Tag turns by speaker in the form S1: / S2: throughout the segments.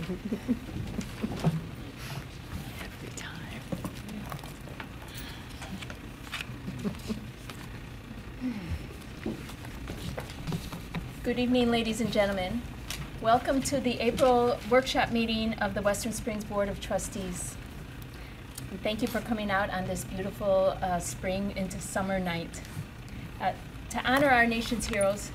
S1: Every time.
S2: Good evening, ladies and gentlemen. Welcome to the April workshop meeting of the Western Springs Board of Trustees. And thank you for coming out on this beautiful spring into summer night. To honor our nation's heroes,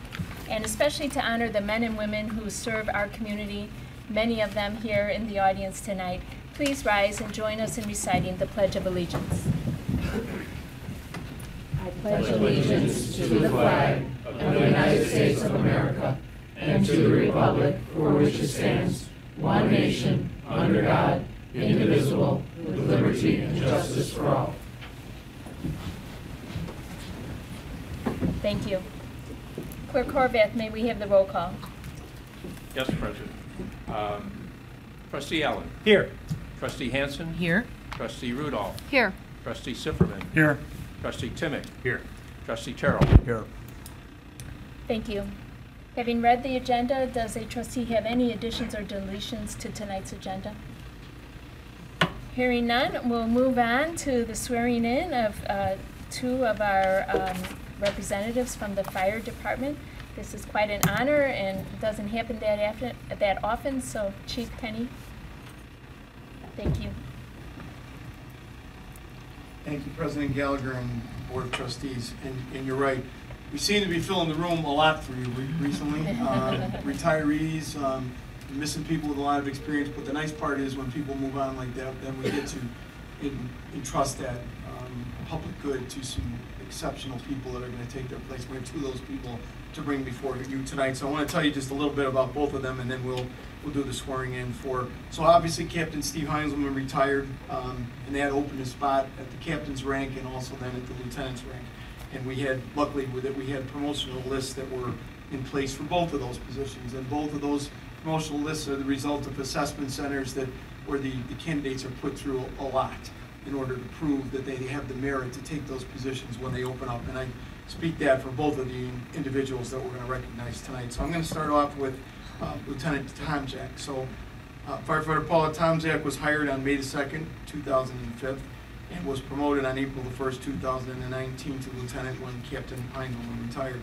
S2: and especially to honor the men and women who serve our community, many of them here in the audience tonight, please rise and join us in reciting the Pledge of Allegiance.
S3: I pledge allegiance to the flag of the United States of America and to the republic for which it stands, one nation, under God, indivisible, with liberty and justice for all.
S2: Thank you. Clerk Horvath, may we have the roll call?
S4: Yes, President. Trustee Allen.
S5: Here.
S4: Trustee Hansen.
S1: Here.
S4: Trustee Rudolph.
S1: Here.
S4: Trustee Sifferman.
S5: Here.
S4: Trustee Timmick.
S5: Here.
S4: Trustee Terrell.
S5: Here.
S2: Thank you. Having read the agenda, does a trustee have any additions or deletions to tonight's agenda? Hearing none, we'll move on to the swearing in of two of our representatives from the fire department. This is quite an honor and doesn't happen that often, so Chief Penny, thank you.
S6: Thank you, President Gallagher and Board of Trustees. And you're right, we seem to be filling the room a lot for you recently. Retirees, missing people with a lot of experience, but the nice part is when people move on like that, then we get to entrust that public good to some exceptional people that are going to take their place. We have two of those people to bring before you tonight. So I want to tell you just a little bit about both of them, and then we'll do the swearing in for. So obviously Captain Steve Heinzelman retired, and that opened a spot at the captain's rank and also then at the lieutenant's rank. And we had, luckily, that we had promotional lists that were in place for both of those positions. And both of those promotional lists are the result of assessment centers where the candidates are put through a lot in order to prove that they have the merit to take those positions when they open up. And I speak that for both of the individuals that we're going to recognize tonight. So I'm going to start off with Lieutenant Tomczak. So Firefighter Paula Tomczak was hired on May the 2nd, 2005, and was promoted on April the 1st, 2019 to lieutenant when Captain Heinzelman retired.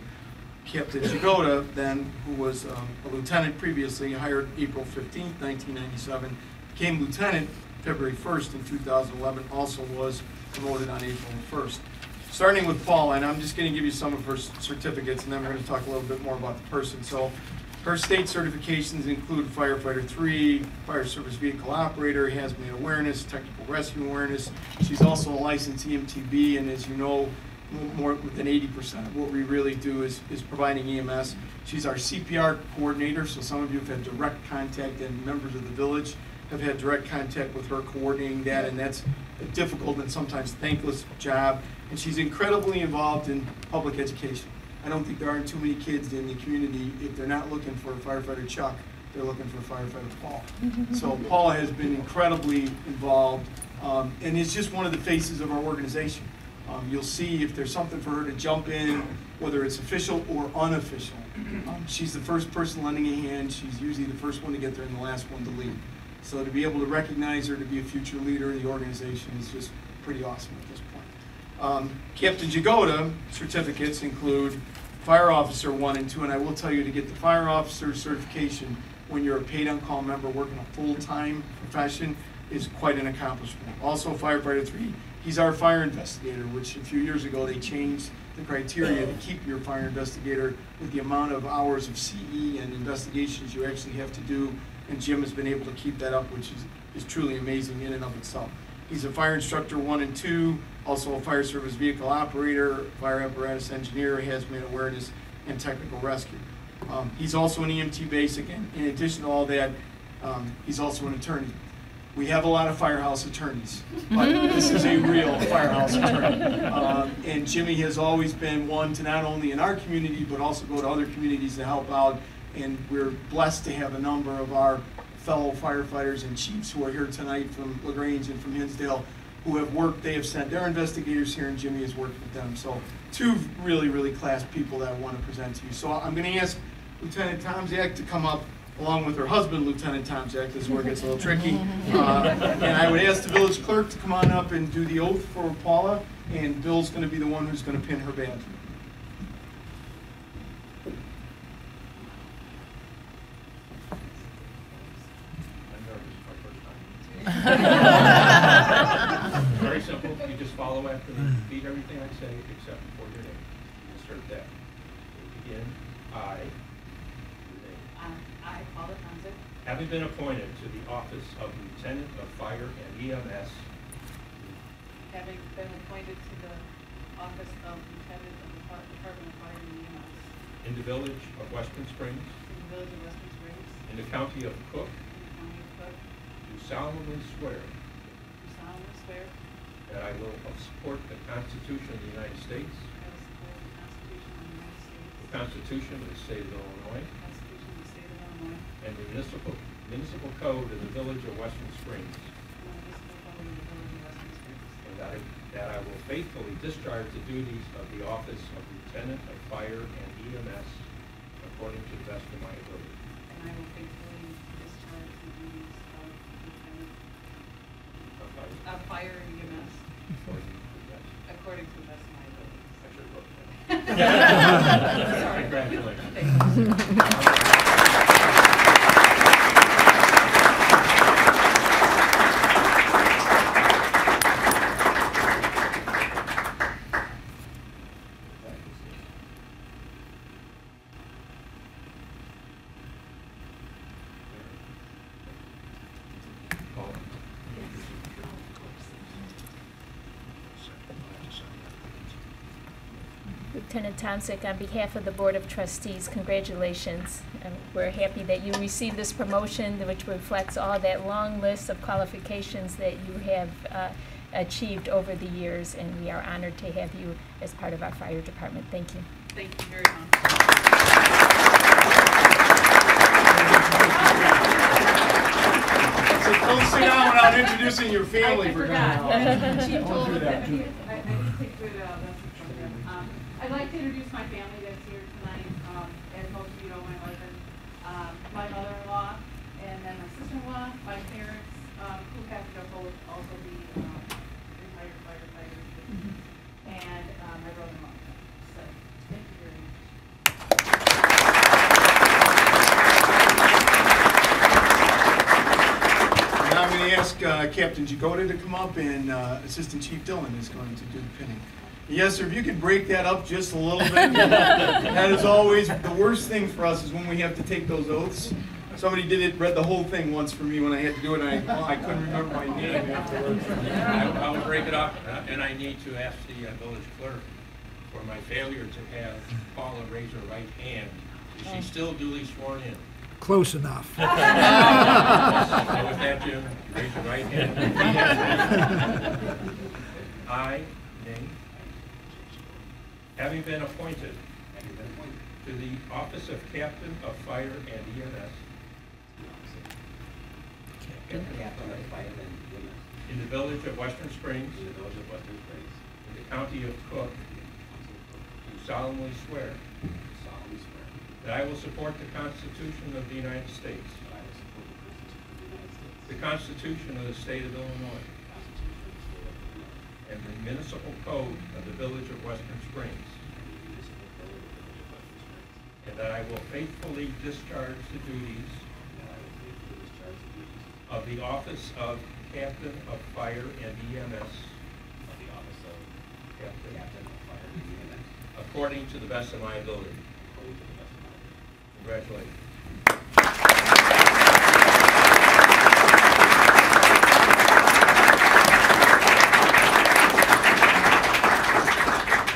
S6: Captain Jagoda, then, who was a lieutenant previously, hired April 15th, 1997, became lieutenant February 1st in 2011, also was promoted on April 1st. Starting with Paula, and I'm just going to give you some of her certificates, and then we're going to talk a little bit more about the person. So her state certifications include Firefighter 3, Fire Service Vehicle Operator, Hazmat Awareness, Technical Rescue Awareness. She's also a licensed EMTB, and as you know, more than 80% of what we really do is providing EMS. She's our CPR coordinator, so some of you have had direct contact, and members of the village have had direct contact with her coordinating that, and that's a difficult and sometimes thankless job. And she's incredibly involved in public education. I don't think there aren't too many kids in the community, if they're not looking for Firefighter Chuck, they're looking for Firefighter Paul. So Paula has been incredibly involved, and is just one of the faces of our organization. You'll see if there's something for her to jump in, whether it's official or unofficial. She's the first person lending a hand. She's usually the first one to get there and the last one to leave. So to be able to recognize her to be a future leader of the organization is just pretty awesome at this point. Captain Jagoda certificates include Fire Officer 1 and 2, and I will tell you, to get the Fire Officer certification when you're a paid on-call member working a full-time profession is quite an accomplishment. Also Firefighter 3, he's our fire investigator, which a few years ago they changed the criteria to keep your fire investigator with the amount of hours of CE and investigations you actually have to do, and Jim has been able to keep that up, which is truly amazing in and of itself. He's a fire instructor 1 and 2, also a fire service vehicle operator, fire apparatus engineer, hazmat awareness, and technical rescue. He's also an EMT basic, and in addition to all that, he's also an attorney. We have a lot of firehouse attorneys, but this is a real firehouse attorney. And Jimmy has always been one to not only in our community, but also go to other communities to help out. And we're blessed to have a number of our fellow firefighters and chiefs who are here tonight from LaGrange and from Hinsdale who have worked. They have sent their investigators here, and Jimmy has worked with them. So two really, really class people that I want to present to you. So I'm going to ask Lieutenant Tomczak to come up along with her husband, Lieutenant Tomczak. This is where it gets a little tricky. And I would ask the village clerk to come on up and do the oath for Paula, and Bill's going to be the one who's going to pin her badge.
S4: Very simple. You just follow after me. Repeat everything I say except for your name. Insert that. Begin. I. Your name.
S1: I, Paula Tomczak,
S4: Having been appointed to the office of Lieutenant of Fire and EMS
S1: having been appointed to the office of Lieutenant of the Department of Fire and EMS
S4: in the village of Western Springs,
S1: in the village of Western Springs,
S4: in the county of Cook,
S1: in the county of Cook,
S4: do solemnly swear
S1: do solemnly swear
S4: that I will support the Constitution of the United States,
S1: I will support the Constitution of the United States,
S4: the Constitution of the State of Illinois,
S1: the Constitution of the State of Illinois,
S4: and the municipal code of the village of Western Springs,
S1: and the municipal code of the village of Western Springs,
S4: and that I will faithfully discharge the duties of the office of Lieutenant of Fire and EMS according to the best of my ability.
S1: and I will faithfully discharge the duties of Lieutenant of Fire and EMS
S4: According to the best.
S1: according to the best of my ability.
S4: I should have wrote that.
S1: Sorry.
S4: Congratulations.
S1: Thank you.
S2: Lieutenant Tomczak, on behalf of the Board of Trustees, congratulations. We're happy that you received this promotion, which reflects all that long list of qualifications that you have achieved over the years, and we are honored to have you as part of our fire department. Thank you.
S1: Thank you very much.
S6: So don't sit down without introducing your family.
S1: I
S6: for
S1: forgot.
S6: crying out
S1: She
S6: loud.
S1: told
S6: Don't do
S1: us
S6: that.
S1: I take good message from her. I'd like to introduce my family that's here tonight. As most of you know, my husband, my mother-in-law, and then my sister-in-law, my parents, who happen to both also be retired firefighters, and my brother-in-law. So, thank you very much.
S6: Now I'm going to ask Captain Jagoda to come up, and Assistant Chief Dillon is going to do the pinning. Yes, sir, if you could break that up just a little bit. That is always the worst thing for us, is when we have to take those oaths. Somebody read the whole thing once for me when I had to do it, and I couldn't remember my name afterwards.
S4: I will break it up, and I need to ask the village clerk for my failure to have Paula raise her right hand. Is she still duly sworn in?
S3: Close enough.
S4: So with that, Jim, raise your right hand. I, name, having been appointed to the office of Captain of Fire and EMS in the village of Western Springs, in the county of Cook, do solemnly swear that I will support the Constitution of the United States, the Constitution of the State of Illinois, and the municipal code of the village of Western Springs, and that I will faithfully discharge the duties of the office of Captain of Fire and EMS according to the best of my ability. Congratulations.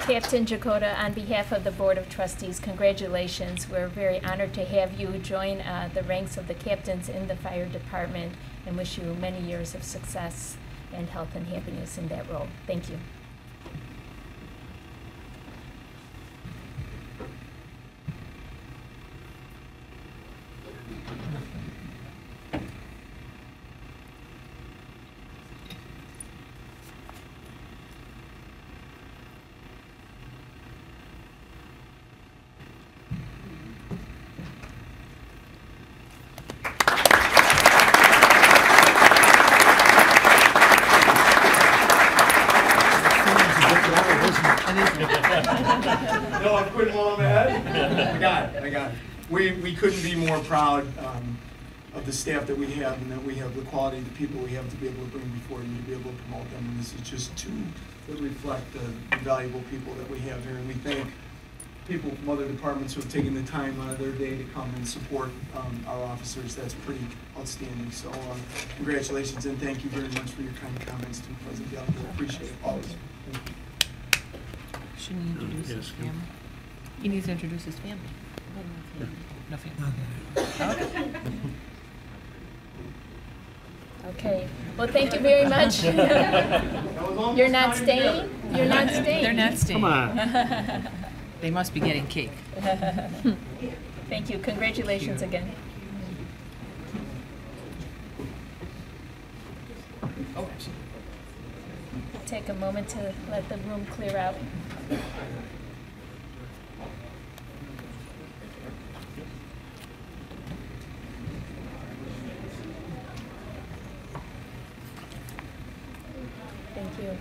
S2: Captain Jagoda, on behalf of the Board of Trustees, congratulations. We're very honored to have you join the ranks of the captains in the fire department, and wish you many years of success and health and happiness in that role. Thank you.
S6: I got it. We couldn't be more proud of the staff that we have, and that we have the quality of the people we have to be able to bring before you, to be able to promote them. And this is just two that reflect the valuable people that we have here. And we thank people from other departments who have taken the time out of their day to come and support our officers. That's pretty outstanding. So congratulations, and thank you very much for your kind comments to President Gallagher. Appreciate it always. Thank you.
S3: Shouldn't he introduce his family? He needs to introduce his family. No family.
S2: Okay. Well, thank you very much. You're not staying? You're not staying?
S3: They're not staying.
S5: Come on.
S3: They must be getting cake.
S2: Thank you. Congratulations again.
S3: Oh, absolutely.
S2: Take a moment to let the room clear out. Thank you.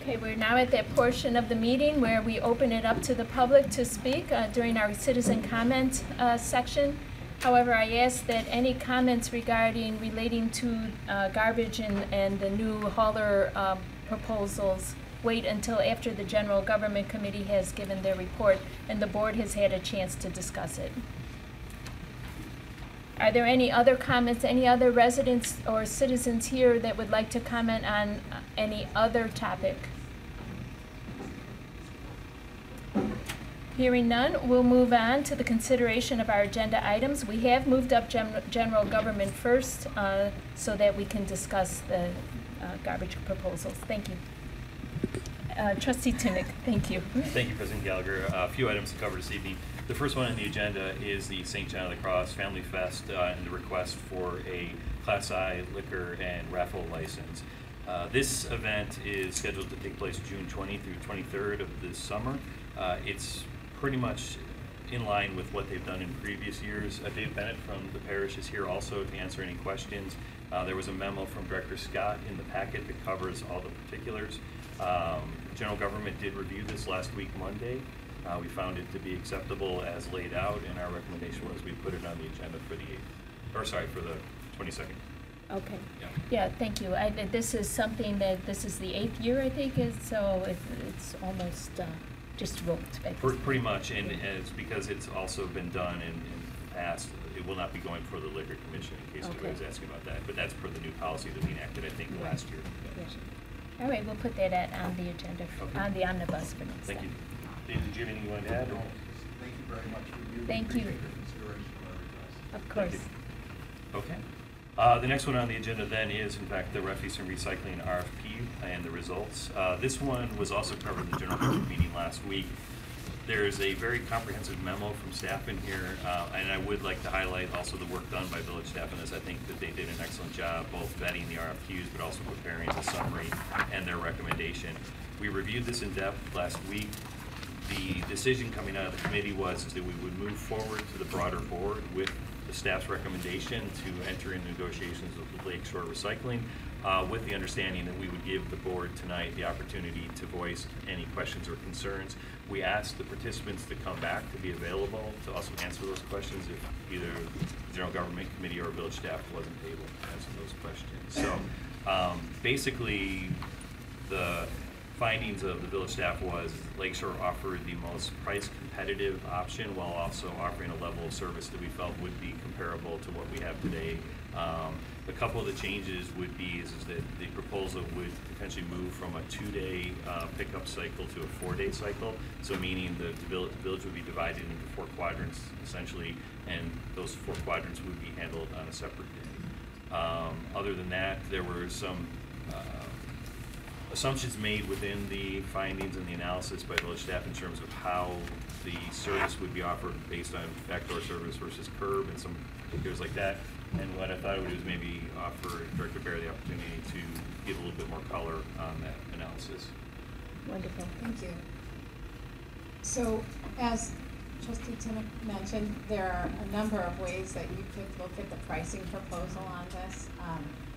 S2: Okay, we're now at that portion of the meeting where we open it up to the public to speak during our citizen comment section. However, I ask that any comments relating to garbage and the new hauler proposals wait until after the General Government Committee has given their report and the board has had a chance to discuss it. Are there any other comments, any other residents or citizens here that would like to comment on any other topic? Hearing none, we'll move on to the consideration of our agenda items. We have moved up general government first so that we can discuss the garbage proposals. Thank you. Trustee Tunick, thank you.
S7: Thank you, President Gallagher. A few items to cover this evening. The first one on the agenda is the St. John of the Cross Family Fest and the request for a Class I liquor and raffle license. This event is scheduled to take place June 20 through 23rd of this summer. It's pretty much in line with what they've done in previous years. Dave Bennett from the parish is here also to answer any questions. There was a memo from Director Scott in the packet that covers all the particulars. General Government did review this last week, Monday. We found it to be acceptable as laid out, and our recommendation was we put it on the agenda for for the 22nd.
S2: Okay.
S7: Yeah.
S2: Yeah, thank you. This is something that, this is the 8th year, I think, so it's almost just roped.
S7: Pretty much, and it's because it's also been done in the past. It will not be going for the Liquor Commission, in case anybody was asking about that. But that's per the new policy that we enacted, I think, last year.
S2: Yeah. All right, we'll put that on the agenda, on the omnibus for next time.
S7: Thank you. Dave, did you have anything you wanted to add?
S8: Thank you very much for you.
S2: Thank you.
S8: Consideration of our request.
S2: Of course.
S7: Okay. The next one on the agenda then is, in fact, the refuse and recycling RFP and the results. This one was also covered in the General Government meeting last week. There's a very comprehensive memo from staff in here, and I would like to highlight also the work done by village staff on this. I think that they did an excellent job both vetting the RFQs but also preparing the summary and their recommendation. We reviewed this in depth last week. The decision coming out of the committee was that we would move forward to the broader board with the staff's recommendation to enter into negotiations with Lakeshore Recycling, with the understanding that we would give the board tonight the opportunity to voice any questions or concerns. We asked the participants to come back to be available to also answer those questions if either the General Government Committee or village staff wasn't able to answer those questions. So basically, the findings of the village staff was Lakeshore offered the most price competitive option while also offering a level of service that we felt would be comparable to what we have today. A couple of the changes would be is that the proposal would potentially move from a 2-day pickup cycle to a 4-day cycle. So meaning the village would be divided into 4 quadrants essentially, and those 4 quadrants would be handled on a separate day. Other than that, there were some assumptions made within the findings and the analysis by village staff in terms of how the service would be offered based on backdoor service versus curb and some particulars like that. And what I thought I would do is maybe offer Director Bear the opportunity to give a little bit more color on that analysis.
S2: Wonderful.
S9: Thank you. So, as Trustee Tunick mentioned, there are a number of ways that you could look at the pricing proposal on this,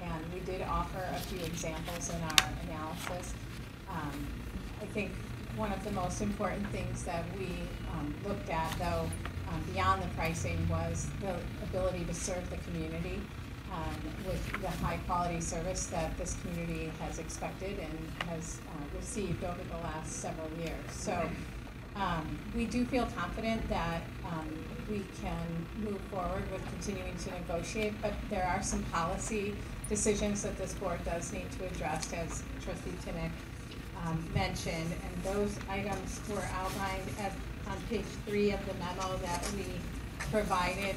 S9: and we did offer a few examples in our analysis. I think one of the most important things that we looked at, though, beyond the pricing, was the ability to serve the community with the high-quality service that this community has expected and has received over the last several years. So we do feel confident that we can move forward with continuing to negotiate, but there are some policy decisions that this board does need to address, as Trustee Tinnick mentioned, and those items were outlined on page 3 of the memo that we provided.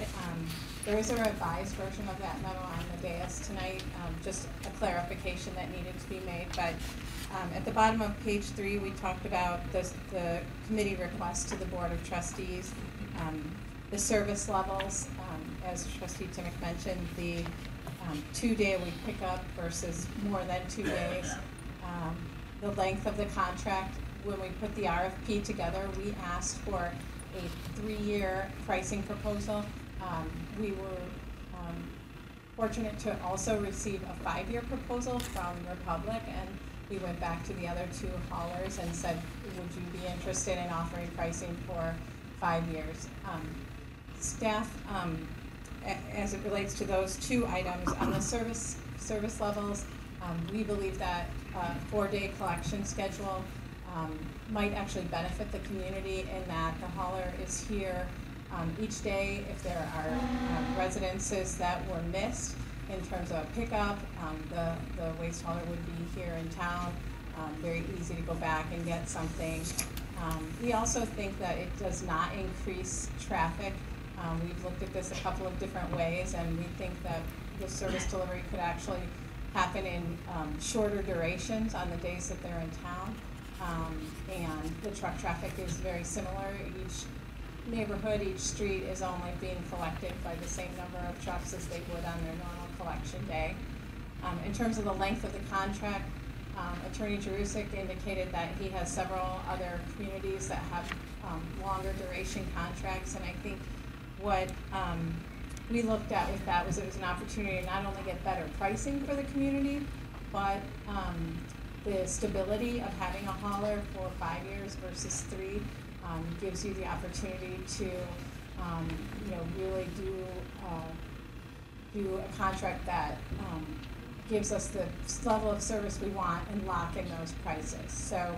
S9: There is a revised version of that memo on the dais tonight, just a clarification that needed to be made. But at the bottom of page 3, we talked about the committee request to the Board of Trustees, the service levels, as Trustee Tinnick mentioned, the 2-day-a-week pickup versus more than 2 days, the length of the contract. When we put the RFP together, we asked for a 3-year pricing proposal. We were fortunate to also receive a 5-year proposal from Republic, and we went back to the other 2 haulers and said, would you be interested in offering pricing for 5 years? Staff, as it relates to those 2 items, on the service levels, we believe that a 4-day collection schedule might actually benefit the community in that the hauler is here each day. If there are residences that were missed in terms of pickup, the waste hauler would be here in town. Very easy to go back and get something. We also think that it does not increase traffic. We've looked at this a couple of different ways, and we think that the service delivery could actually happen in shorter durations on the days that they're in town. And the truck traffic is very similar. Each neighborhood, each street is only being collected by the same number of trucks as they would on their normal collection day. In terms of the length of the contract, Attorney Jerusik indicated that he has several other communities that have longer duration contracts, and I think what we looked at with that was it was an opportunity to not only get better pricing for the community, but the stability of having a hauler for 5 years versus 3 gives you the opportunity to really do a contract that gives us the level of service we want and lock in those prices. So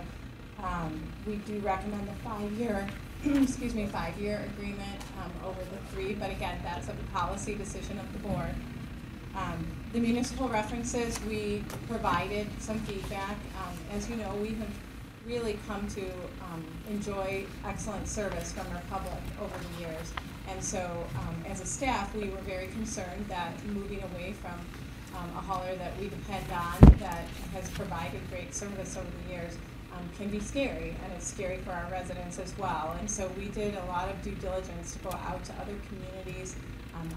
S9: we do recommend the 5-year 5-year agreement over the 3, but again, that's a policy decision of the board. The municipal references, we provided some feedback. As you know, we have really come to enjoy excellent service from Republic over the years. And so as a staff, we were very concerned that moving away from a hauler that we depend on that has provided great service over the years can be scary, and it's scary for our residents as well. And so we did a lot of due diligence to go out to other communities.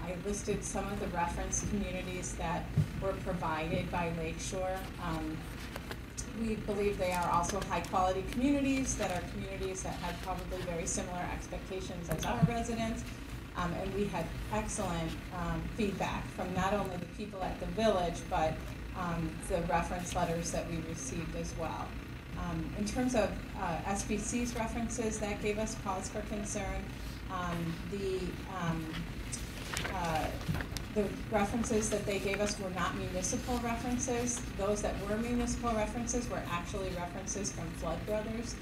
S9: I listed some of the reference communities that were provided by Lakeshore. We believe they are also high-quality communities that are communities that had probably very similar expectations as our residents. And we had excellent feedback from not only the people at the village, but the reference letters that we received as well. In terms of SBC's references, that gave us cause for concern. The references that they gave us were not municipal references. Those that were municipal references were actually references from Flood Brothers,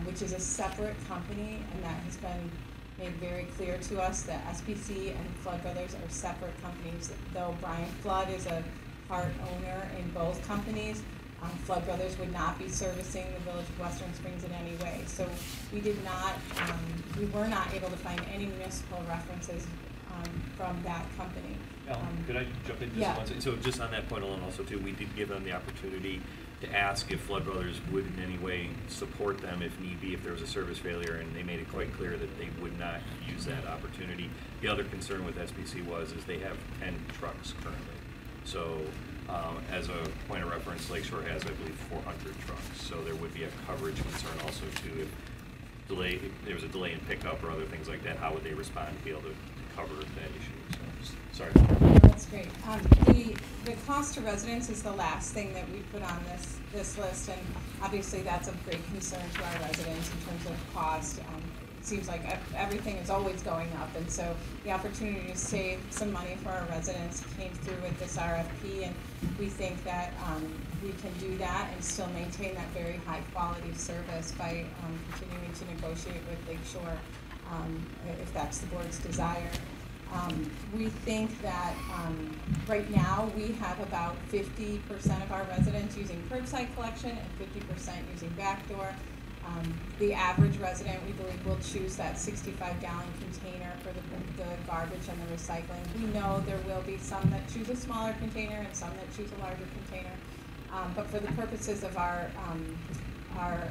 S9: which is a separate company, and that has been made very clear to us that SBC and Flood Brothers are separate companies. Though Brian Flood is a part owner in both companies, Flood Brothers would not be servicing the Village of Western Springs in any way. So we were not able to find any municipal references from that company.
S7: Could I jump in just once? So just on that point alone also too, we did give them the opportunity to ask if Flood Brothers would in any way support them if need be, if there was a service failure, and they made it quite clear that they would not use that opportunity. The other concern with SBC is they have 10 trucks currently. So as a point of reference, Lakeshore has, I believe, 400 trucks. So there would be a coverage concern also too if there was a delay in pickup or other things like that. How would they respond to be able to cover that issue? So, sorry.
S9: That's great. The cost to residents is the last thing that we put on this list, and obviously that's of great concern to our residents in terms of cost. It seems like everything is always going up, and so the opportunity to save some money for our residents came through with this RFP, and we think that we can do that and still maintain that very high quality service by continuing to negotiate with Lakeshore if that's the board's desire. We think that right now we have about 50% of our residents using curbside collection and 50% using backdoor. The average resident, we believe, will choose that 65-gallon container for the garbage and the recycling. We know there will be some that choose a smaller container and some that choose a larger container. But for the purposes of our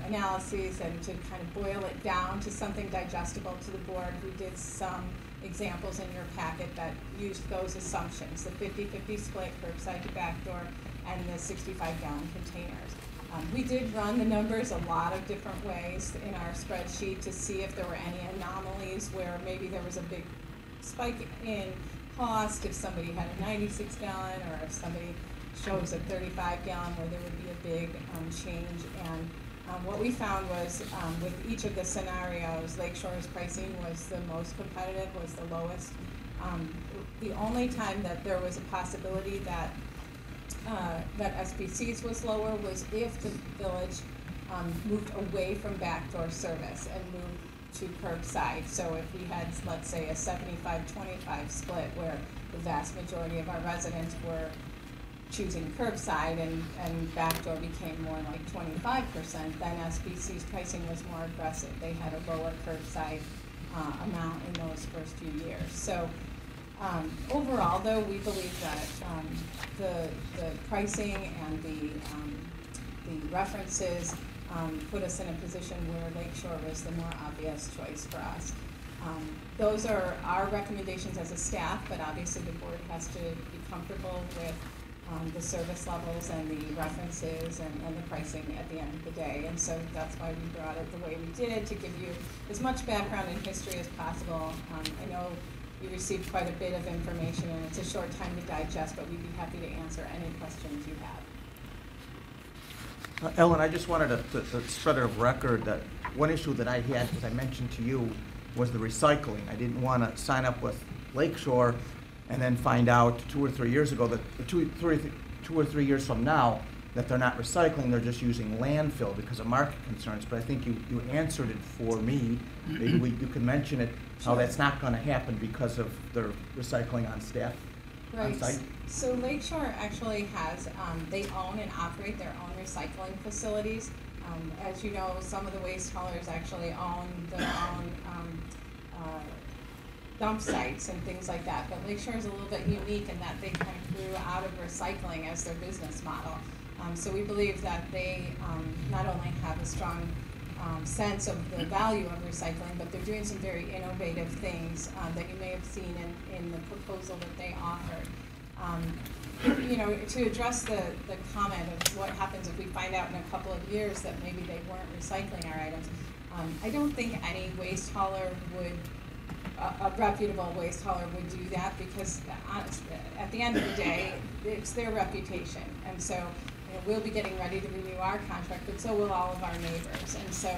S9: analyses and to kind of boil it down to something digestible to the board, we did some examples in your packet that used those assumptions, the 50-50 split, curbside to backdoor, and the 65-gallon containers. We did run the numbers a lot of different ways in our spreadsheet to see if there were any anomalies where maybe there was a big spike in cost if somebody had a 96-gallon or if somebody chose a 35-gallon where there would be a big change. And what we found was with each of the scenarios, Lakeshore's pricing was the most competitive, was the lowest. The only time that there was a possibility that SPC's was lower was if the village moved away from backdoor service and moved to curbside. So if we had, let's say, a 75-25 split where the vast majority of our residents were choosing curbside and backdoor became more like 25%, then SBC's pricing was more aggressive. They had a lower curbside amount in those first few years. So overall, though, we believe that the pricing and the references put us in a position where Lakeshore was the more obvious choice for us. Those are our recommendations as a staff, but obviously the board has to be comfortable with the service levels and the references and the pricing at the end of the day. And so that's why we brought it the way we did, to give you as much background and history as possible. I know you received quite a bit of information and it's a short time to digest, but we'd be happy to answer any questions you have.
S5: Ellen, I just wanted to spread a record that one issue that I had, as I mentioned to you, was the recycling. I didn't want to sign up with Lakeshore and then find out 2 or 3 years ago that 2 or 3 years from now that they're not recycling, they're just using landfill because of market concerns. But I think you answered it for me. Maybe you can mention it, how that's not going to happen because of their recycling on staff.
S9: Right.
S5: On site.
S9: So Lakeshore actually has, they own and operate their own recycling facilities. As you know, some of the waste haulers actually own their own dump sites and things like that. But Lakeshore is a little bit unique in that they kind of grew out of recycling as their business model. So we believe that they not only have a strong sense of the value of recycling, but they're doing some very innovative things that you may have seen in the proposal that they offered. You know, to address the comment of what happens if we find out in a couple of years that maybe they weren't recycling our items, I don't think any waste hauler would, a reputable waste hauler would do that, because at the end of the day, it's their reputation. And so, you know, we'll be getting ready to renew our contract, but so will all of our neighbors. And so,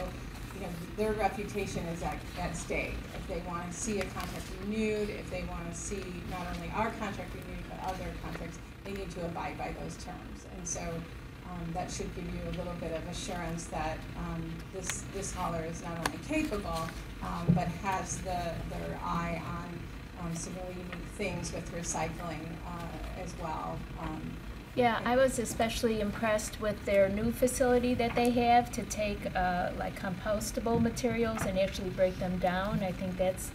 S9: you know, their reputation is at stake. If they want to see a contract renewed, if they want to see not only our contract renewed, but other contracts, they need to abide by those terms. And so that should give you a little bit of assurance that this hauler is not only capable, but has their eye on some really unique things with recycling as well.
S2: Yeah, I was especially impressed with their new facility that they have to take like compostable materials and actually break them down. I think that's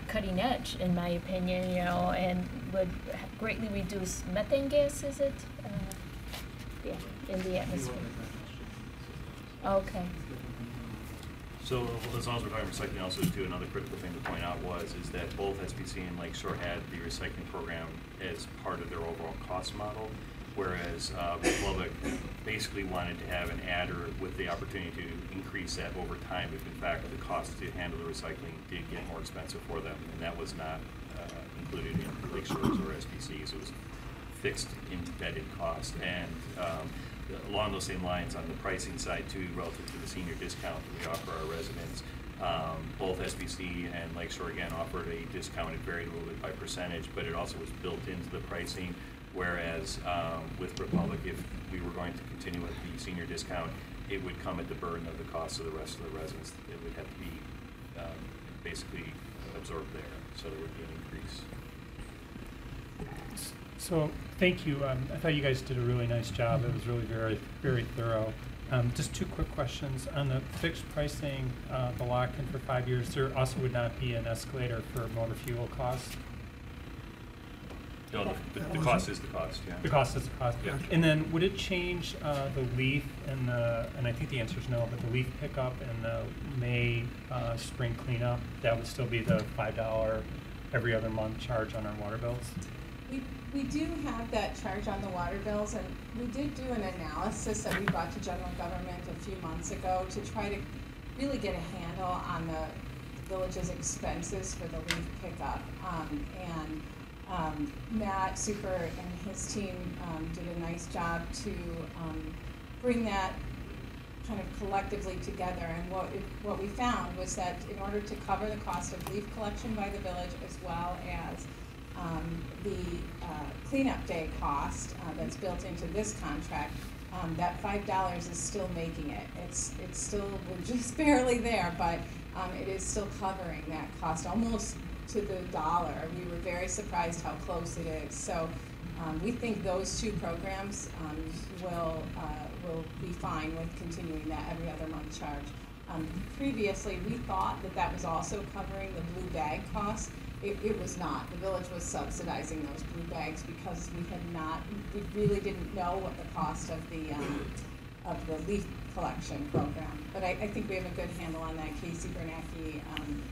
S2: cutting edge, in my opinion, you know, and would greatly reduce methane gas, is it? Yeah, in the atmosphere. Okay.
S7: So as long as we're talking recycling, also too, another critical thing to point out is that both SPC and Lakeshore had the recycling program as part of their overall cost model, whereas Republic basically wanted to have an adder with the opportunity to increase that over time if in fact the cost to handle the recycling did get more expensive for them, and that was not included in Lake Shores or SBCs. It was fixed embedded cost. And along those same lines, on the pricing side too, relative to the senior discount that we offer our residents, both SBC and Lakeshore again offered a discount. It varied a little bit by percentage, but it also was built into the pricing. Whereas with Republic, if we were going to continue with the senior discount, it would come at the burden of the cost of the rest of the residents. It would have to be basically absorbed there, so there would be an increase.
S10: So, thank you. I thought you guys did a really nice job. It was really very, very thorough. Just two quick questions. On the fixed pricing, the lock-in for 5 years, there also would not be an escalator for motor fuel costs?
S7: No, the cost is the cost, yeah.
S10: The cost is the cost.
S7: Yeah.
S10: And then would it change the leaf and I think the answer is no, but the leaf pickup and the May spring cleanup, that would still be the $5 every other month charge on our water bills?
S9: We do have that charge on the water bills, and we did do an analysis that we brought to general government a few months ago to try to really get a handle on the village's expenses for the leaf pickup. Matt Super and his team did a nice job to bring that kind of collectively together. And what we found was that in order to cover the cost of leaf collection by the village, as well as the cleanup day cost that's built into this contract, that $5 is still making it. It's still, we're just barely there, but it is still covering that cost almost to the dollar. We were very surprised how close it is. So we think those two programs will be fine with continuing that every other month charge. Previously, we thought that was also covering the blue bag costs. It was not. The village was subsidizing those blue bags because we really didn't know what the cost of the leaf collection program. But I think we have a good handle on that. Casey Bernanke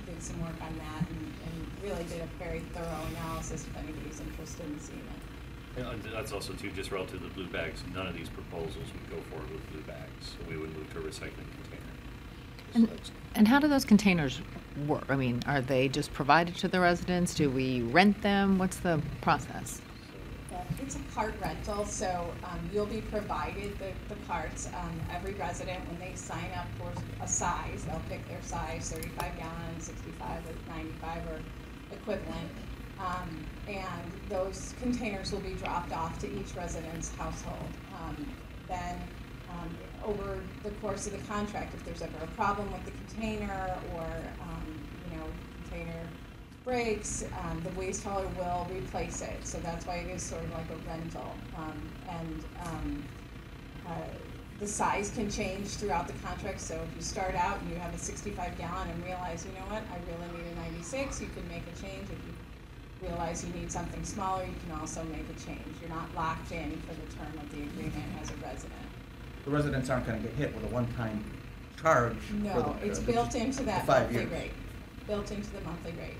S9: did some work on that and really did a very thorough analysis if anybody's interested in seeing it.
S7: And that's also too, just relative to the blue bags, none of these proposals would go forward with blue bags. So we would move to a recycling container.
S3: And how do those containers work? I mean, are they just provided to the residents? Do we rent them? What's the process?
S9: It's a cart rental, so you'll be provided the carts. Every resident, when they sign up for a size, they'll pick their size, 35 gallon, 65 or 95 or equivalent. And those containers will be dropped off to each resident's household. Then over the course of the contract, if there's ever a problem with the container or container breaks, the waste hauler will replace it. So that's why it is sort of like a rental. The size can change throughout the contract. So if you start out and you have a 65 gallon and realize, you know what, I really need a 96, you can make a change. If you realize you need something smaller, you can also make a change. You're not locked in for the term of the agreement as a resident.
S5: The residents aren't going to get hit with a one-time charge.
S9: No, it's built into that
S5: 5
S9: monthly
S5: years.
S9: rate. Built into the monthly rate.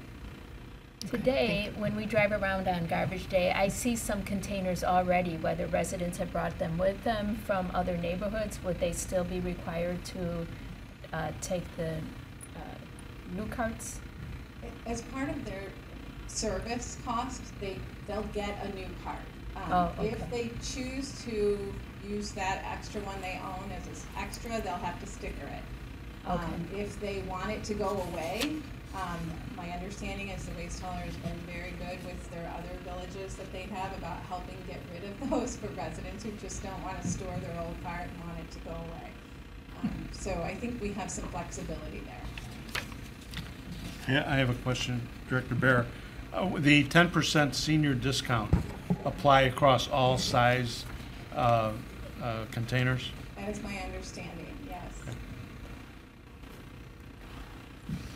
S2: Today, when we drive around on garbage day, I see some containers already, whether residents have brought them with them from other neighborhoods. Would they still be required to take the new carts?
S9: As part of their service cost, they'll get a new cart.
S2: Okay.
S9: If they choose to use that extra one they own as an extra, they'll have to sticker it.
S2: Okay.
S9: If they want it to go away, my understanding is the waste hauler has been very good with their other villages that they have about helping get rid of those for residents who just don't want to store their old cart and want it to go away. So I think we have some flexibility there.
S11: Yeah, I have a question, Director Bear. The 10% senior discount apply across all size containers?
S9: That is my understanding, yes.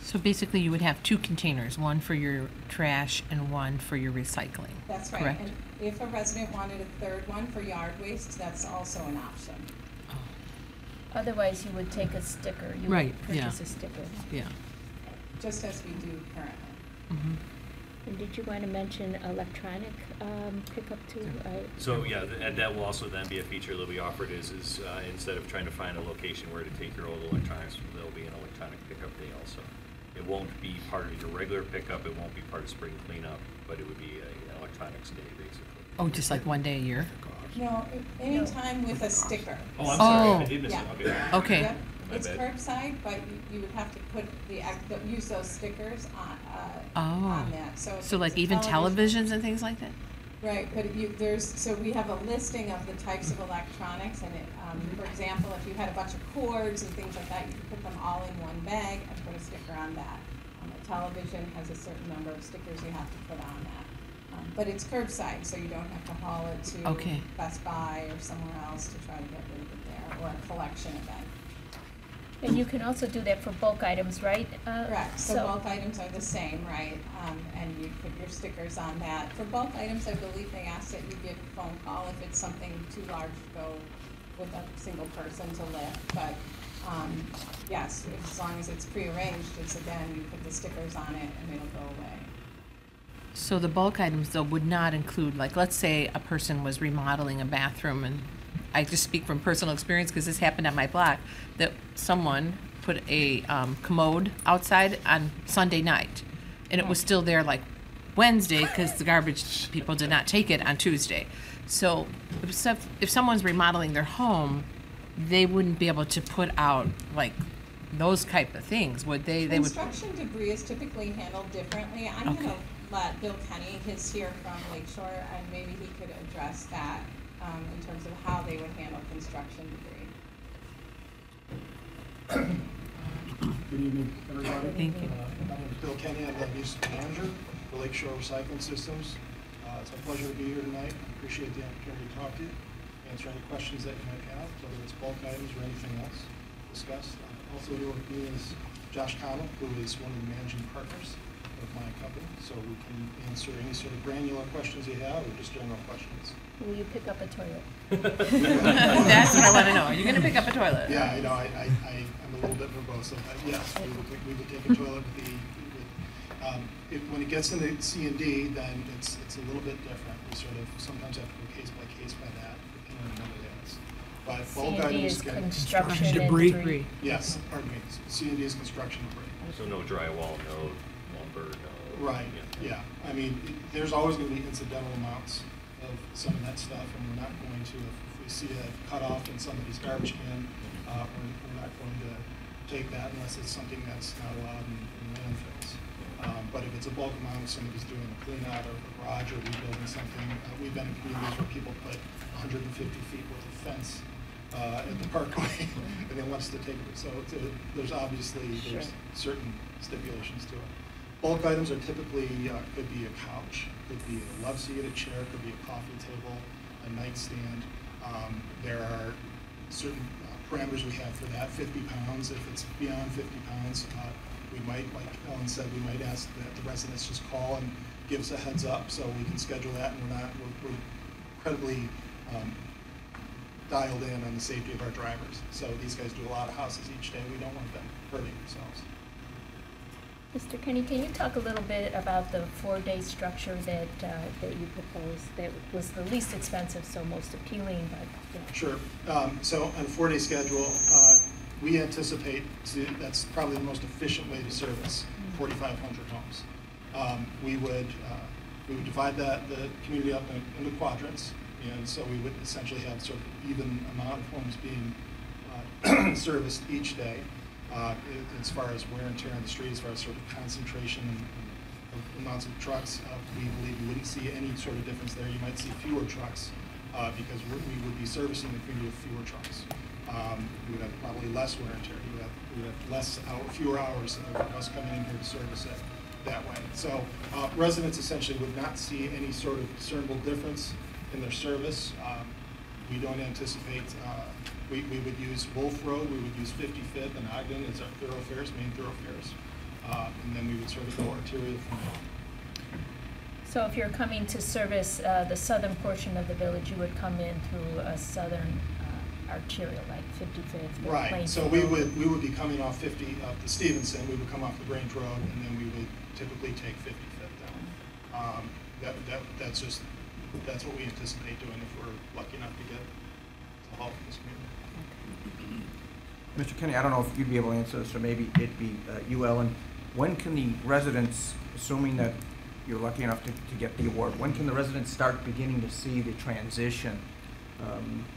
S12: So basically, you would have two containers, one for your trash and one for your recycling.
S9: That's right.
S12: Correct?
S9: And if a resident wanted a third one for yard waste, that's also an option.
S2: Otherwise, you would take a sticker. You
S12: Right,
S2: would
S12: yeah.
S2: purchase a sticker.
S12: Yeah.
S9: Just as we do currently.
S12: Mm-hmm.
S2: And did you want to mention electronic pickup too?
S7: So yeah, and that will also then be a feature that we offered is instead of trying to find a location where to take your old electronics, there'll be an electronic pickup day also. It won't be part of your regular pickup, it won't be part of spring cleanup, but it would be an electronics day, basically.
S12: Oh, just like one day a year?
S9: No, anytime with a sticker.
S7: Oh, I'm sorry, I
S12: Oh.
S7: did miss it,
S9: Yeah.
S7: okay.
S12: Okay.
S9: Yep,
S7: My
S9: it's
S7: bad.
S9: curbside, but you would have to put use those stickers
S12: Oh.
S9: on that, so. if
S12: So like
S9: it's a
S12: even
S9: television-
S12: televisions and things like that?
S9: Right, but so we have a listing of the types of electronics, and for example, if you had a bunch of cords and things like that, you could put them all in one bag and put a sticker on that. A television has a certain number of stickers you have to put on that. But it's curbside, so you don't have to haul it to
S12: Okay.
S9: Best Buy or somewhere else to try to get rid of it there, or a collection event.
S2: And you can also do that for bulk items, right?
S9: Correct, so bulk items are the same, right? And you put your stickers on that. For bulk items, I believe they ask that you give a phone call if it's something too large to go with a single person to lift. But, yes, as long as it's prearranged, it's again, you put the stickers on it and it'll go away.
S12: So the bulk items though would not include, like, let's say a person was remodeling a bathroom, and I just speak from personal experience because this happened at my block, that someone put a commode outside on Sunday night, and it was still there like Wednesday because the garbage people did not take it on Tuesday. So if someone's remodeling their home, they wouldn't be able to put out like those type of things, would they? They would.
S9: Construction debris is typically handled differently. I'm
S12: Okay.
S9: gonna let Bill Kenny, he's here from Lakeshore, and maybe he could address that in terms of how they would handle construction debris.
S6: Good evening, everybody.
S12: Thank you.
S6: My name is Bill Kenny. I'm the music manager for Lakeshore Recycling Systems. It's a pleasure to be here tonight. I appreciate the opportunity to talk to you, answer any questions that you might have, whether it's bulk items or anything else discussed. Also here with me is Josh Connell, who is one of the managing partners of my company, so we can answer any sort of granular questions you have or just general questions.
S2: Will you pick up a toilet?
S12: That's what I want to know. Are you going to pick up a toilet?
S6: Yeah, I know, I'm a little bit verbose, but yes, we would take a toilet with when it gets into C and D, then it's a little bit different. We sort of sometimes have to go case by case by that, depending on what it is. But bulk
S2: C&D
S6: items
S2: is
S6: get.
S2: construction and
S12: Debris.
S2: debris.
S6: Yes, pardon me, C and D is construction debris.
S7: So no drywall, no lumber, no.
S6: Right, yeah. I mean, there's always gonna be incidental amounts of some of that stuff, and we're not going to, if we see a cutoff in somebody's garbage can, we're not going to take that unless it's something that's not allowed in landfills. But if it's a bulk amount, if somebody's doing a clean out of a garage or rebuilding something, we've been in communities where people put 150 feet worth of fence at the parkway, and they want us to take it. So there's obviously, there's certain stipulations to it. Bulk items are typically, could be a couch, could be a love seat, a chair, could be a coffee table, a nightstand. There are certain parameters we have for that, 50 pounds. If it's beyond 50 pounds, we might, like Ellen said, we might ask that the residents just call and give us a heads up so we can schedule that, and we're incredibly dialed in on the safety of our drivers. So these guys do a lot of houses each day. We don't want them hurting themselves.
S2: Mr. Kenny, can you talk a little bit about the 4-day structure that you proposed that was the least expensive, so most appealing, but yeah.
S6: Sure. So on a 4-day schedule, we anticipate that's probably the most efficient way to service 4,500 homes. We would divide the community up into quadrants, and so we would essentially have sort of even amount of homes being serviced each day. As far as wear and tear on the street, as far as sort of concentration and amounts of trucks, we believe you wouldn't see any sort of difference there. You might see fewer trucks because we would be servicing the community with fewer trucks. We would have probably less wear and tear. We would have fewer hours of us coming in here to service it that way. So residents essentially would not see any sort of discernible difference in their service. We don't anticipate, we would use Wolf Road, we would use 55th and Ogden as our thoroughfares, main thoroughfares, and then we would sort of go arterial from there.
S2: So if you're coming to service the southern portion of the village, you would come in through a southern arterial, like 55th. or
S6: Right,
S2: Plainfield.
S6: so we would be coming off 50 up to Stevenson, we would come off the Grange Road, and then we would typically take 55th down. That's what we anticipate doing if we're lucky enough to get to haul from this community.
S5: Mr. Kenny, I don't know if you'd be able to answer this, or maybe it'd be you, Ellen. when can the residents, assuming that you're lucky enough to get the award, when can the residents start beginning to see the transition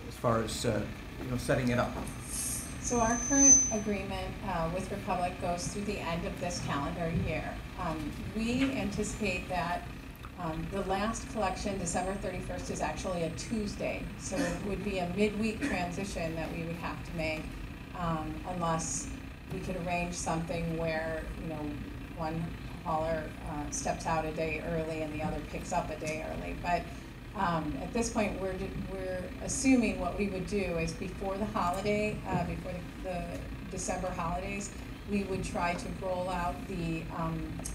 S5: as far as setting it up?
S9: So our current agreement with Republic goes through the end of this calendar year. We anticipate that the last collection, December 31st, is actually a Tuesday. So it would be a midweek transition that we would have to make unless we could arrange something where, one hauler steps out a day early and the other picks up a day early. But at this point, we're assuming what we would do is before the holiday, before the December holidays, we would try to roll out the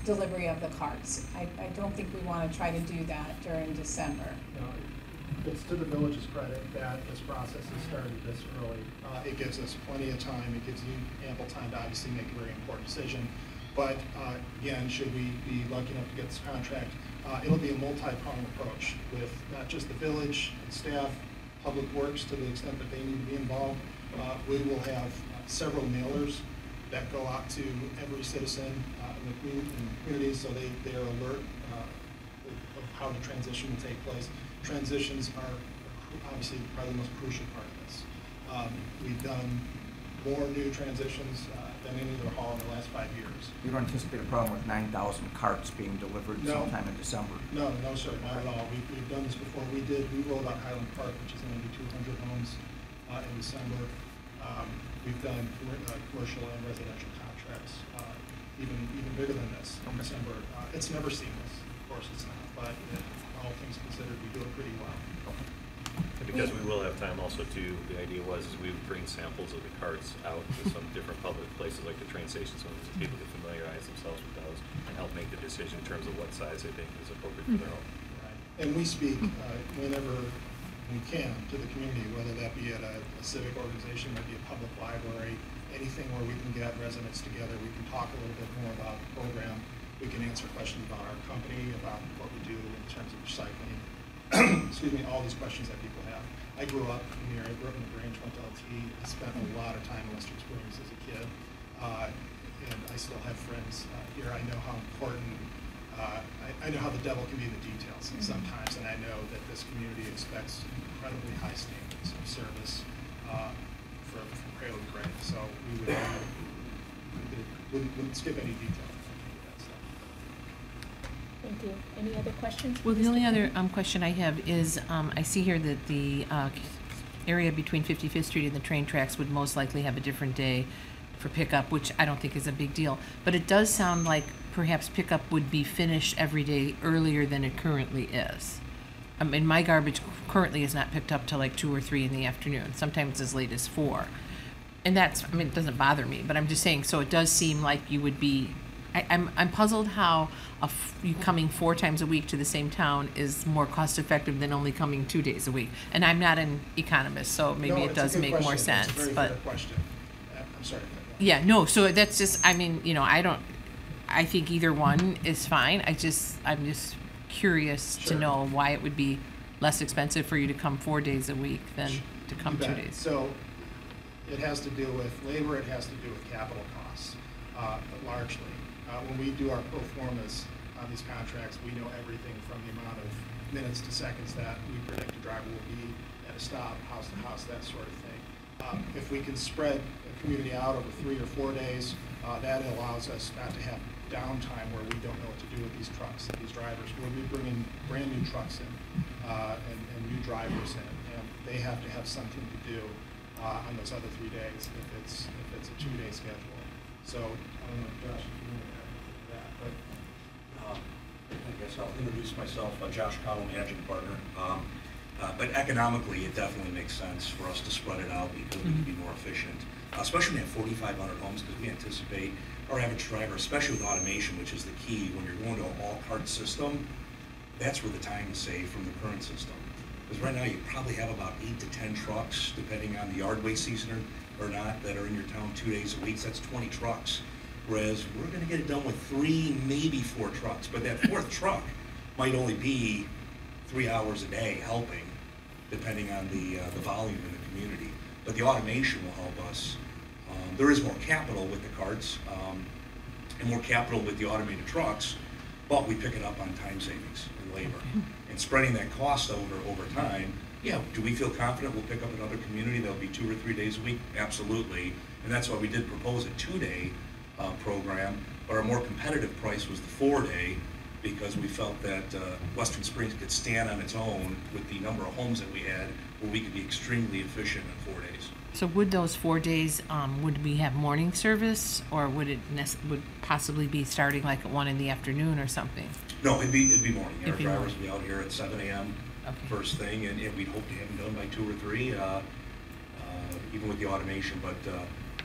S9: delivery of the carts. I don't think we want to try to do that during December.
S8: No, it's to the village's credit that this process has started this early. It gives us plenty of time. It gives you ample time to obviously make a very important decision. But again, should we be lucky enough to get this contract, it'll be a multi-pronged approach with not just the village and staff, public works to the extent that they need to be involved. We will have several mailers that go out to every citizen in the community so they are alert of how the transition will take place. Transitions are obviously probably the most crucial part of this. We've done more new transitions than any other hall in the last 5 years.
S5: You don't anticipate a problem with 9,000 carts being delivered sometime in December?
S8: No, sir, not at all. We've done this before. We rolled out Highland Park, which is going to be 200 homes in December. We've done commercial and residential contracts, even bigger than this in December. It's never seamless, of course it's not, but all things considered, we do it pretty well.
S7: And because we will have time also too, the idea was is we would bring samples of the carts out to some different public places like the train stations so that people can familiarize themselves with those and help make the decision in terms of what size they think is appropriate for their home.
S8: Right. And we speak whenever we can to the community, whether that be at a civic organization, maybe a public library, anything where we can get residents together. We can talk a little bit more about the program. We can answer questions about our company, about what we do in terms of recycling. Excuse me, all these questions that people have. I grew up in the area, grew up in the Grange, went to LT. I spent a lot of time in Western Springs as a kid, and I still have friends here. I know how important, I know how the devil can be in the details sometimes, and I know that this community expects incredibly high standards of service from cradle to grave. So we wouldn't skip any detail.
S2: Thank you. Any other questions?
S12: Well, the only other question I have is I see here that the area between 55th Street and the train tracks would most likely have a different day for pickup, which I don't think is a big deal. But it does sound like perhaps pickup would be finished every day earlier than it currently is. I mean, my garbage currently is not picked up till like 2 or 3 in the afternoon, sometimes as late as 4. And that's, I mean, it doesn't bother me, but I'm just saying, so it does seem like you would be, I'm puzzled how you coming 4 times a week to the same town is more cost effective than only coming 2 days a week. And I'm not an economist, so maybe it does make more sense.
S8: It's a very fair question. I'm sorry.
S12: Yeah, no, so that's just, I mean, I think either one is fine. I'm just curious to know why it would be less expensive for you to come 4 days a week than to come 2 days.
S8: So it has to do with labor, it has to do with capital costs, largely. When we do our pro formas on these contracts, we know everything from the amount of minutes to seconds that we predict a driver will be at a stop, house to house, that sort of thing. If we can spread a community out over 3 or 4 days, that allows us not to have downtime where we don't know what to do with these trucks, these drivers. We'll be bringing brand new trucks in and new drivers in, and they have to have something to do on those other 3 days if it's a 2-day schedule. So I don't know, Josh, if you want to add to that, but
S13: I guess I'll introduce myself, Josh Cowell, managing partner. But economically, it definitely makes sense for us to spread it out because we can be more efficient, especially when we have 4,500 homes, because we anticipate our average driver, especially with automation, which is the key when you're going to an all-cart system, that's where the time is saved from the current system. Because right now you probably have about 8 to 10 trucks, depending on the yard waste season or not, that are in your town 2 days a week. So that's 20 trucks. Whereas we're going to get it done with 3, maybe 4 trucks. But that 4th truck might only be 3 hours a day helping, depending on the volume in the community. But the automation will help us. There is more capital with the carts, and more capital with the automated trucks, but we pick it up on time savings and labor. And spreading that cost over time, yeah, do we feel confident we'll pick up another community that'll be 2 or 3 days a week? Absolutely. And that's why we did propose a 2-day program, but our more competitive price was the 4-day, because we felt that Western Springs could stand on its own with the number of homes that we had, where we could be extremely efficient in 4 days.
S12: So would those 4 days, would we have morning service, or would it would possibly be starting like at 1 in the afternoon or something?
S13: No, it'd be morning. Our
S12: It'd be
S13: drivers
S12: morning.
S13: would be out here at 7 a.m.
S12: Okay.
S13: first thing, and we'd hope to have them done by 2 or 3, even with the automation. But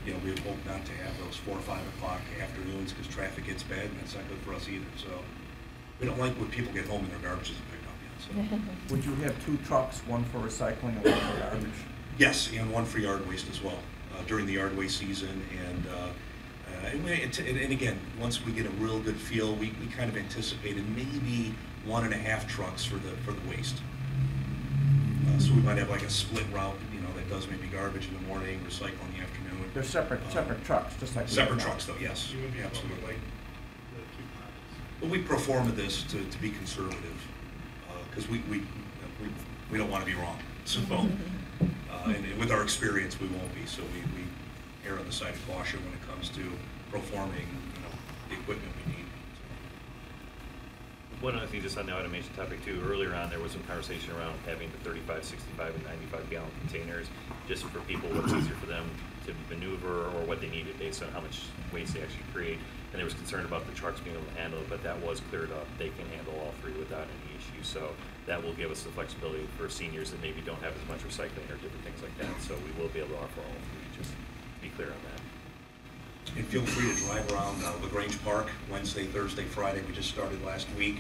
S13: you know, we would hope not to have those 4 or 5 o'clock afternoons, because traffic gets bad, and that's not good for us either. So we don't like when people get home and their garbage isn't picked up yet. So.
S5: Would you have 2 trucks, one for recycling and one for garbage?
S13: Yes, and one for yard waste as well during the yard waste season. And again, once we get a real good feel, we kind of anticipated maybe 1.5 trucks for the waste. So we might have like a split route, you know, that does maybe garbage in the morning, recycle in the afternoon.
S5: They're separate trucks, just like
S13: separate trucks, though. Yes, absolutely. But we pro forma this to be conservative, because we don't want to be wrong. So, and with our experience, we won't be. So we err on the side of caution when it comes to pro forming, you know, the equipment we need.
S7: One other thing, just on the automation topic too, earlier on there was some conversation around having the 35, 65, and 95 gallon containers, just for people, what's easier for them to maneuver or what they needed based on how much waste they actually create. And there was concern about the trucks being able to handle it, but that was cleared up. They can handle all 3 without any issue. So that will give us the flexibility for seniors that maybe don't have as much recycling or different things like that. So we will be able to offer all 3, just to be clear on that.
S13: And feel free to drive around LaGrange Park Wednesday, Thursday, Friday. We just started last week.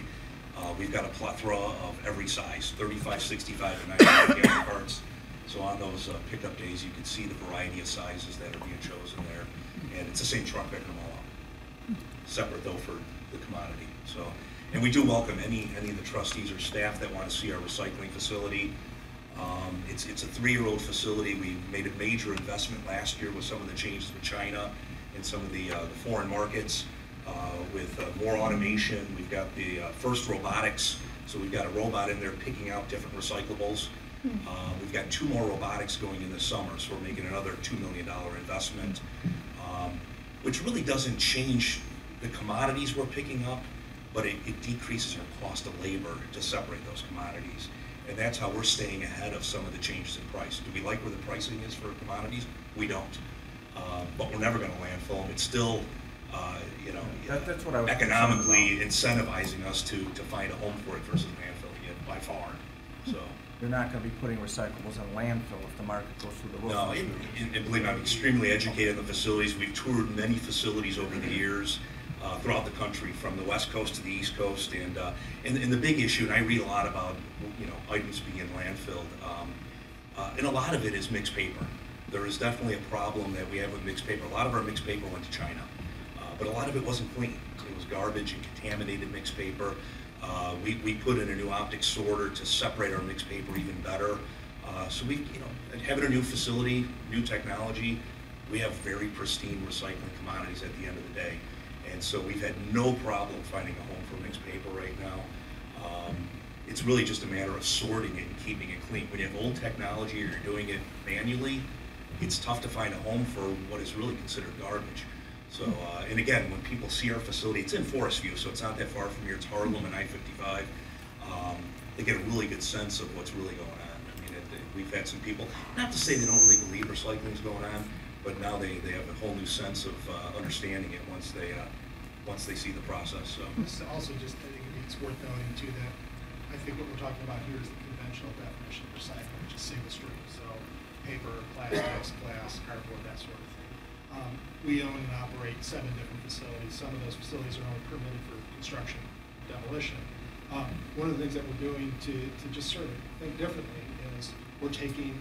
S13: We've got a plethora of every size, 35, 65, and 95 gallon carts. So on those pickup days, you can see the variety of sizes that are being chosen there. And it's the same truck picking them all up. Separate though for the commodity. So, and we do welcome any of the trustees or staff that want to see our recycling facility. It's a 3-year-old facility. We made a major investment last year with some of the changes with China and some of the foreign markets. With more automation, we've got the first robotics. So we've got a robot in there picking out different recyclables. We've got 2 more robotics going in this summer, so we're making another $2 million investment, which really doesn't change the commodities we're picking up, but it decreases our cost of labor to separate those commodities. And that's how we're staying ahead of some of the changes in price. Do we like where the pricing is for commodities? We don't. But we're never going to landfill them. It's still, you know,
S5: that's what I was
S13: economically incentivizing us to find a home for it versus landfilling it by far. So.
S5: You're not going to be putting recyclables in landfill if the market goes through the roof.
S13: No, and believe me, I'm extremely educated in the facilities. We've toured many facilities over the years throughout the country, from the West Coast to the East Coast, and the big issue, and I read a lot about, you know, items being landfilled, and a lot of it is mixed paper. There is definitely a problem that we have with mixed paper. A lot of our mixed paper went to China, but a lot of it wasn't clean. It was garbage and contaminated mixed paper. We put in a new optic sorter to separate our mixed paper even better. So we, you know, having a new facility, new technology, we have very pristine recycling commodities at the end of the day. And so we've had no problem finding a home for mixed paper right now. It's really just a matter of sorting it and keeping it clean. When you have old technology or you're doing it manually, it's tough to find a home for what is really considered garbage. So, and again, when people see our facility, it's in Forest View, so it's not that far from here. It's Harlem and I-55. They get a really good sense of what's really going on. I mean, we've had some people, not to say they don't really believe recycling is going on, but now they have a whole new sense of understanding it once they see the process. So.
S8: This also just, I think it's worth noting too that I think what we're talking about here is the conventional definition of recycling, which is single stream. So paper, plastics, glass, cardboard, that sort of thing. We own and operate 7 different facilities. Some of those facilities are only permitted for construction, demolition. One of the things that we're doing to just sort of think differently is we're taking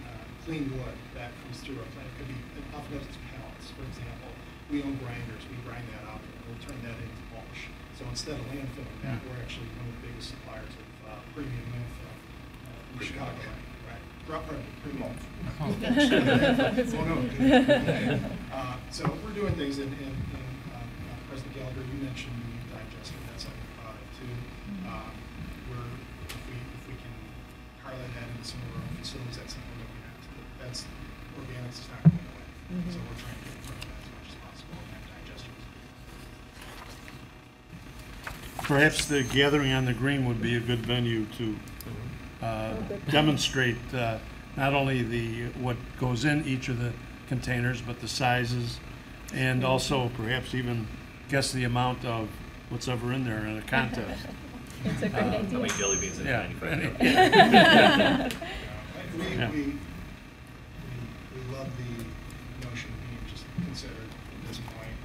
S8: clean wood that comes through our plant. It could be, often it's pallets, for example. We own grinders. We grind that up and we'll turn that into mulch. So instead of landfilling that, we're actually one of the biggest suppliers of premium landfill in Chicago. Right. Premium. So we're doing things in President Gallagher, you mentioned the digester, that's on your product too. Where if we can highlight that into some of our own facilities, that's something we're looking at. That's, organics is not going away. So we're trying to get in front of that as much as possible and have digesters.
S11: Perhaps the gathering on the green would be a good venue to demonstrate not only what goes in each of the containers, but the sizes, and also perhaps even guess the amount of what's ever in there in a contest.
S2: It's a great
S7: How
S2: idea.
S7: many jelly beans in
S11: Yeah.
S7: 95?
S8: We love the notion of being just considered at this point.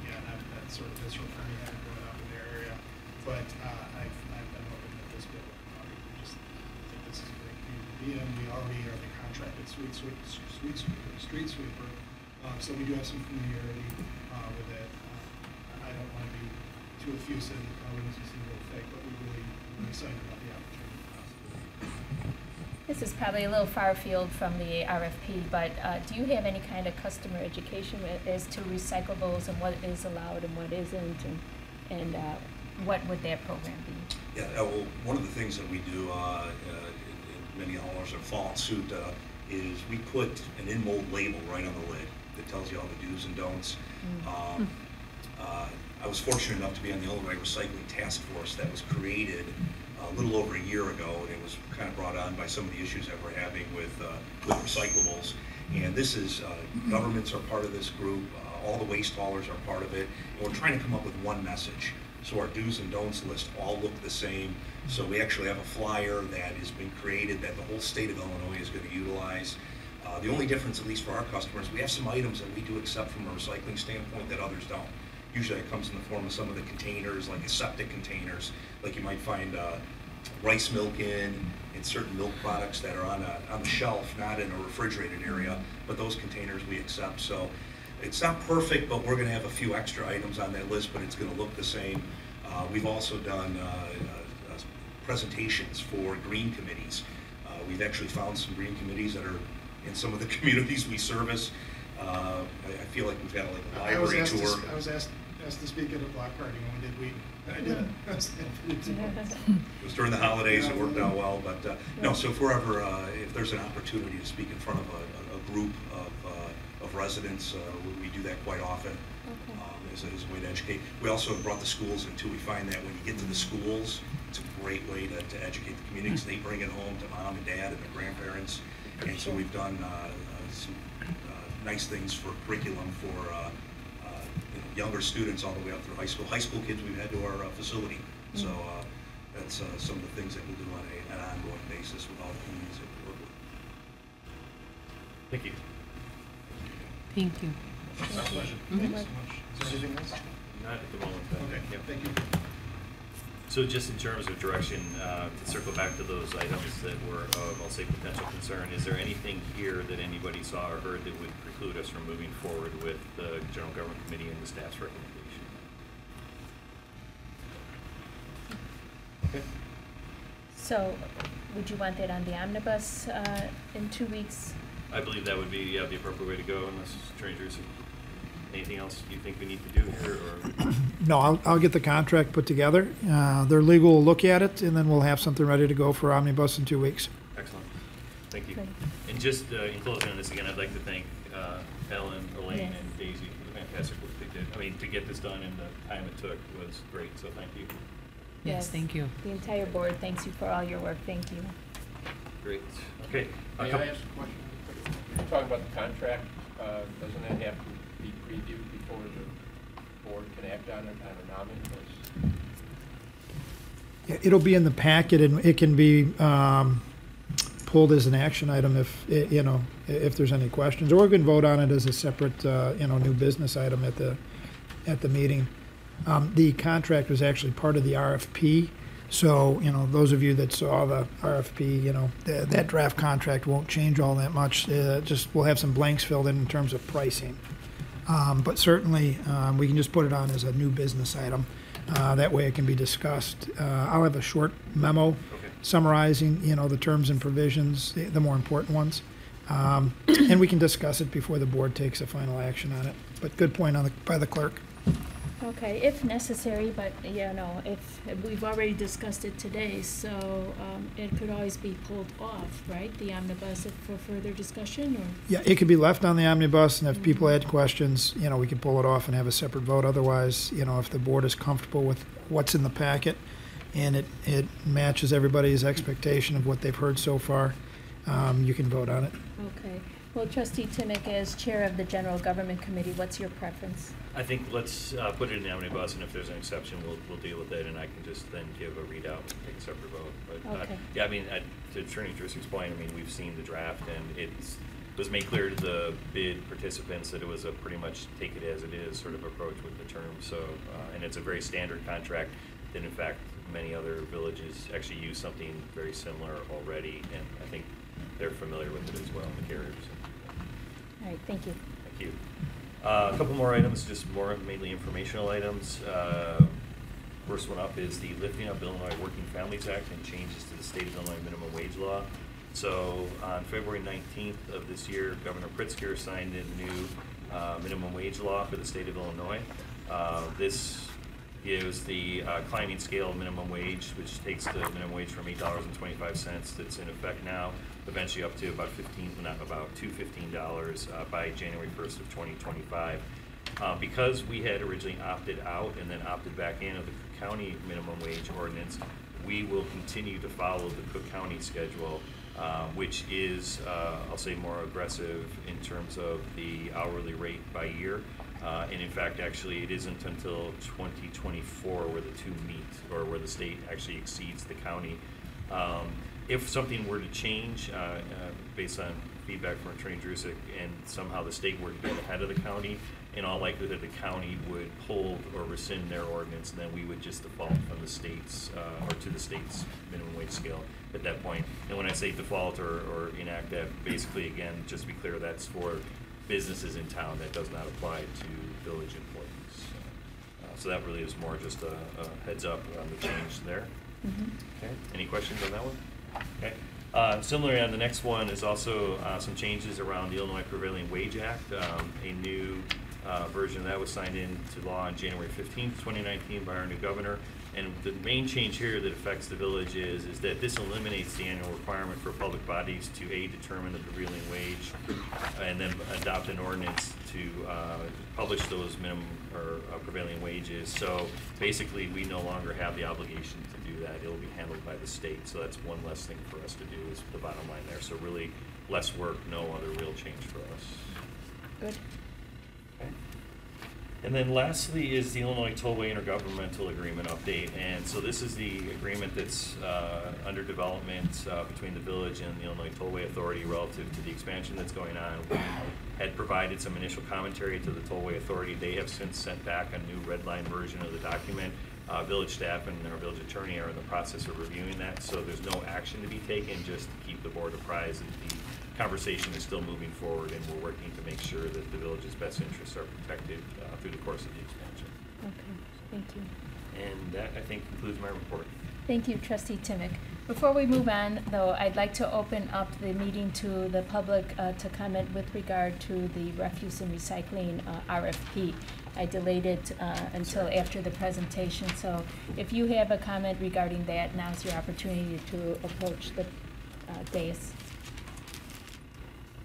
S8: Yeah, that sort of visceral for me, having grown up in their area. But I've been hoping that this bill, we just think this is a great community to be in. We already are the contracted street sweeper. So we do have some familiarity with it. I don't want to be too effusive, I wouldn't just seem a little fake, but we're excited about the opportunity.
S2: This is probably a little far afield from the RFP, but do you have any kind of customer education as to recyclables and what is allowed and what isn't, and what would that program be?
S13: Yeah, well, one of the things that we do, and many haulers are following suit, is we put an in-mold label right on the lid that tells you all the do's and don'ts. I was fortunate enough to be on the Illinois Recycling Task Force that was created a little over a year ago, and it was kind of brought on by some of the issues that we're having with recyclables. And this is, governments are part of this group, all the waste haulers are part of it, and we're trying to come up with one message. So our do's and don'ts list all look the same. So we actually have a flyer that has been created that the whole state of Illinois is going to utilize. The only difference, at least for our customers, we have some items that we do accept from a recycling standpoint that others don't. Usually it comes in the form of some of the containers, like aseptic containers, like you might find rice milk in certain milk products that are on the shelf, not in a refrigerated area, but those containers we accept. So it's not perfect, but we're going to have a few extra items on that list, but it's going to look the same. We've also done presentations for green committees. We've actually found some green committees that are in some of the communities we service. I feel like we've got like a library tour.
S8: I was asked to speak at a block party when we did Wheaton. I did it.
S13: It was during the holidays, it worked out well, but no, so if we're ever, if there's an opportunity to speak in front of a group of residents, we do that quite often. As a way to educate. We also have brought the schools in too. We find that when you get to the schools, it's a great way to educate the community because they bring it home to mom and dad and their grandparents. And so we've done some nice things for curriculum for younger students all the way up through high school. High school kids we've had to our facility. So that's some of the things that we'll do on an ongoing basis with all the communities that we work with.
S7: Thank you.
S12: Thank you.
S8: My pleasure. Thank you so much. Is there anything else?
S7: Not at the moment. But
S8: Okay,
S7: yeah.
S8: thank you.
S7: So just in terms of direction, to circle back to those items that were of, I'll say, potential concern, is there anything here that anybody saw or heard that would preclude us from moving forward with the General Government Committee and the staff's recommendation? Okay.
S2: So, would you want that on the omnibus in 2 weeks?
S7: I believe that would be the appropriate way to go, unless strangers. Anything else you think we need to do here, or?
S14: No, I'll get the contract put together. Their legal will look at it, and then we'll have something ready to go for omnibus in 2 weeks.
S7: Excellent. Thank you.
S2: Good.
S7: And just in closing on this again, I'd like to thank Ellen, Elaine,
S2: Yes.
S7: and Daisy for the fantastic work they did. I mean, to get this done in the time it took was great, so thank you.
S12: Yes, thank you.
S2: The entire board thanks you for all your work. Thank you.
S7: Great. Okay.
S4: May I ask a question? You're talking about the contract, doesn't that have to be previewed before the board can act on it on an omnibus?
S14: Yeah, it'll be in the packet, and it can be pulled as an action item if, if there's any questions. Or we can vote on it as a separate, new business item at the meeting. The contract was actually part of the RFP. So, those of you that saw the RFP, that draft contract won't change all that much. Just we'll have some blanks filled in terms of pricing. But certainly, we can just put it on as a new business item. That way it can be discussed. I'll have a short memo summarizing, the terms and provisions, the more important ones. And we can discuss it before the board takes a final action on it. But good point by the clerk.
S2: Okay, if necessary, but, you know, if, we've already discussed it today, so it could always be pulled off, right? The omnibus for further discussion, or?
S14: Yeah, it could be left on the omnibus, and if people had questions, you know, we could pull it off and have a separate vote. Otherwise, you know, if the board is comfortable with what's in the packet and it matches everybody's expectation of what they've heard so far, you can vote on it.
S2: Okay. Well, Trustee Timick, as chair of the General Government Committee, what's your preference?
S7: I think let's put it in the omnibus, and if there's an exception, we'll deal with it, and I can just then give a readout and take a separate vote. But
S2: Okay.
S7: yeah, I mean, to Attorney Drusick's point, I mean, we've seen the draft, and it was made clear to the bid participants that it was a pretty much take it as it is sort of approach with the term. So, and it's a very standard contract. That in fact, many other villages actually use something very similar already, and I think they're familiar with it as well, the carriers.
S2: All right, thank you.
S7: Thank you. A couple more items, just more mainly informational items. First one up is the lifting of Illinois Working Families Act and changes to the state of Illinois minimum wage law. So on February 19th of this year, Governor Pritzker signed a new minimum wage law for the state of Illinois. This gives the climbing scale minimum wage, which takes the minimum wage from $8.25 that's in effect now, eventually up to about $2.15 by January 1st of 2025. Because we had originally opted out and then opted back in of the Cook County minimum wage ordinance, we will continue to follow the Cook County schedule, which is, I'll say, more aggressive in terms of the hourly rate by year. And in fact, actually, it isn't until 2024 where the two meet, or where the state actually exceeds the county. If something were to change, based on feedback from Attorney Drusick, and somehow the state were to get ahead of the county, in all likelihood the county would hold or rescind their ordinance, and then we would just default from the state's, or to the state's minimum wage scale at that point. And when I say default or enact that, basically, again, just to be clear, that's for businesses in town. That does not apply to village employees. So that really is more just a heads up on the change there. Okay. Any questions on that one? Okay. Similarly, on the next one is also some changes around the Illinois Prevailing Wage Act. A new version of that was signed into law on January 15th, 2019 by our new governor. And the main change here that affects the village is that this eliminates the annual requirement for public bodies to determine the prevailing wage and then adopt an ordinance to publish those minimum or prevailing wages. So basically, we no longer have the obligation to do that. It will be handled by the state. So that's one less thing for us to do, is the bottom line there. So really less work, no other real change for us.
S2: Good.
S7: Okay. And then lastly is the Illinois Tollway Intergovernmental Agreement update. And so this is the agreement that's under development between the village and the Illinois Tollway Authority relative to the expansion that's going on. We had provided some initial commentary to the Tollway Authority. They have since sent back a new red line version of the document. Village staff and our village attorney are in the process of reviewing that, so there's no action to be taken, just to keep the board apprised that the conversation is still moving forward, and we're working to make sure that the village's best interests are protected through the course of the expansion.
S2: Okay, thank you.
S7: And that, I think, concludes my report.
S2: Thank you, Trustee Timick. Before we move on, though, I'd like to open up the meeting to the public to comment with regard to the refuse and recycling RFP. I delayed it until after the presentation, so if you have a comment regarding that, now's your opportunity to approach the dais.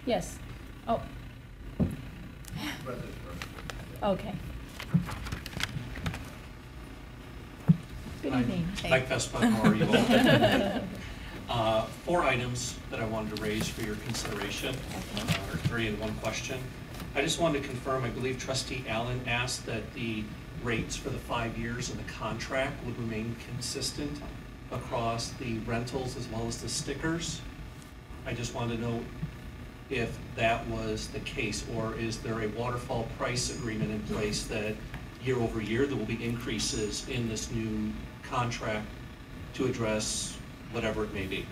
S2: Yes. Oh. Okay. Good evening.
S15: Mike Vespa, how are you all? 4 items that I wanted to raise for your consideration, or 3 in one question. I just wanted to confirm, I believe Trustee Allen asked that the rates for the 5 years of the contract would remain consistent across the rentals as well as the stickers. I just wanted to know if that was the case, or is there a waterfall price agreement in place that year over year there will be increases in this new contract to address whatever it may be?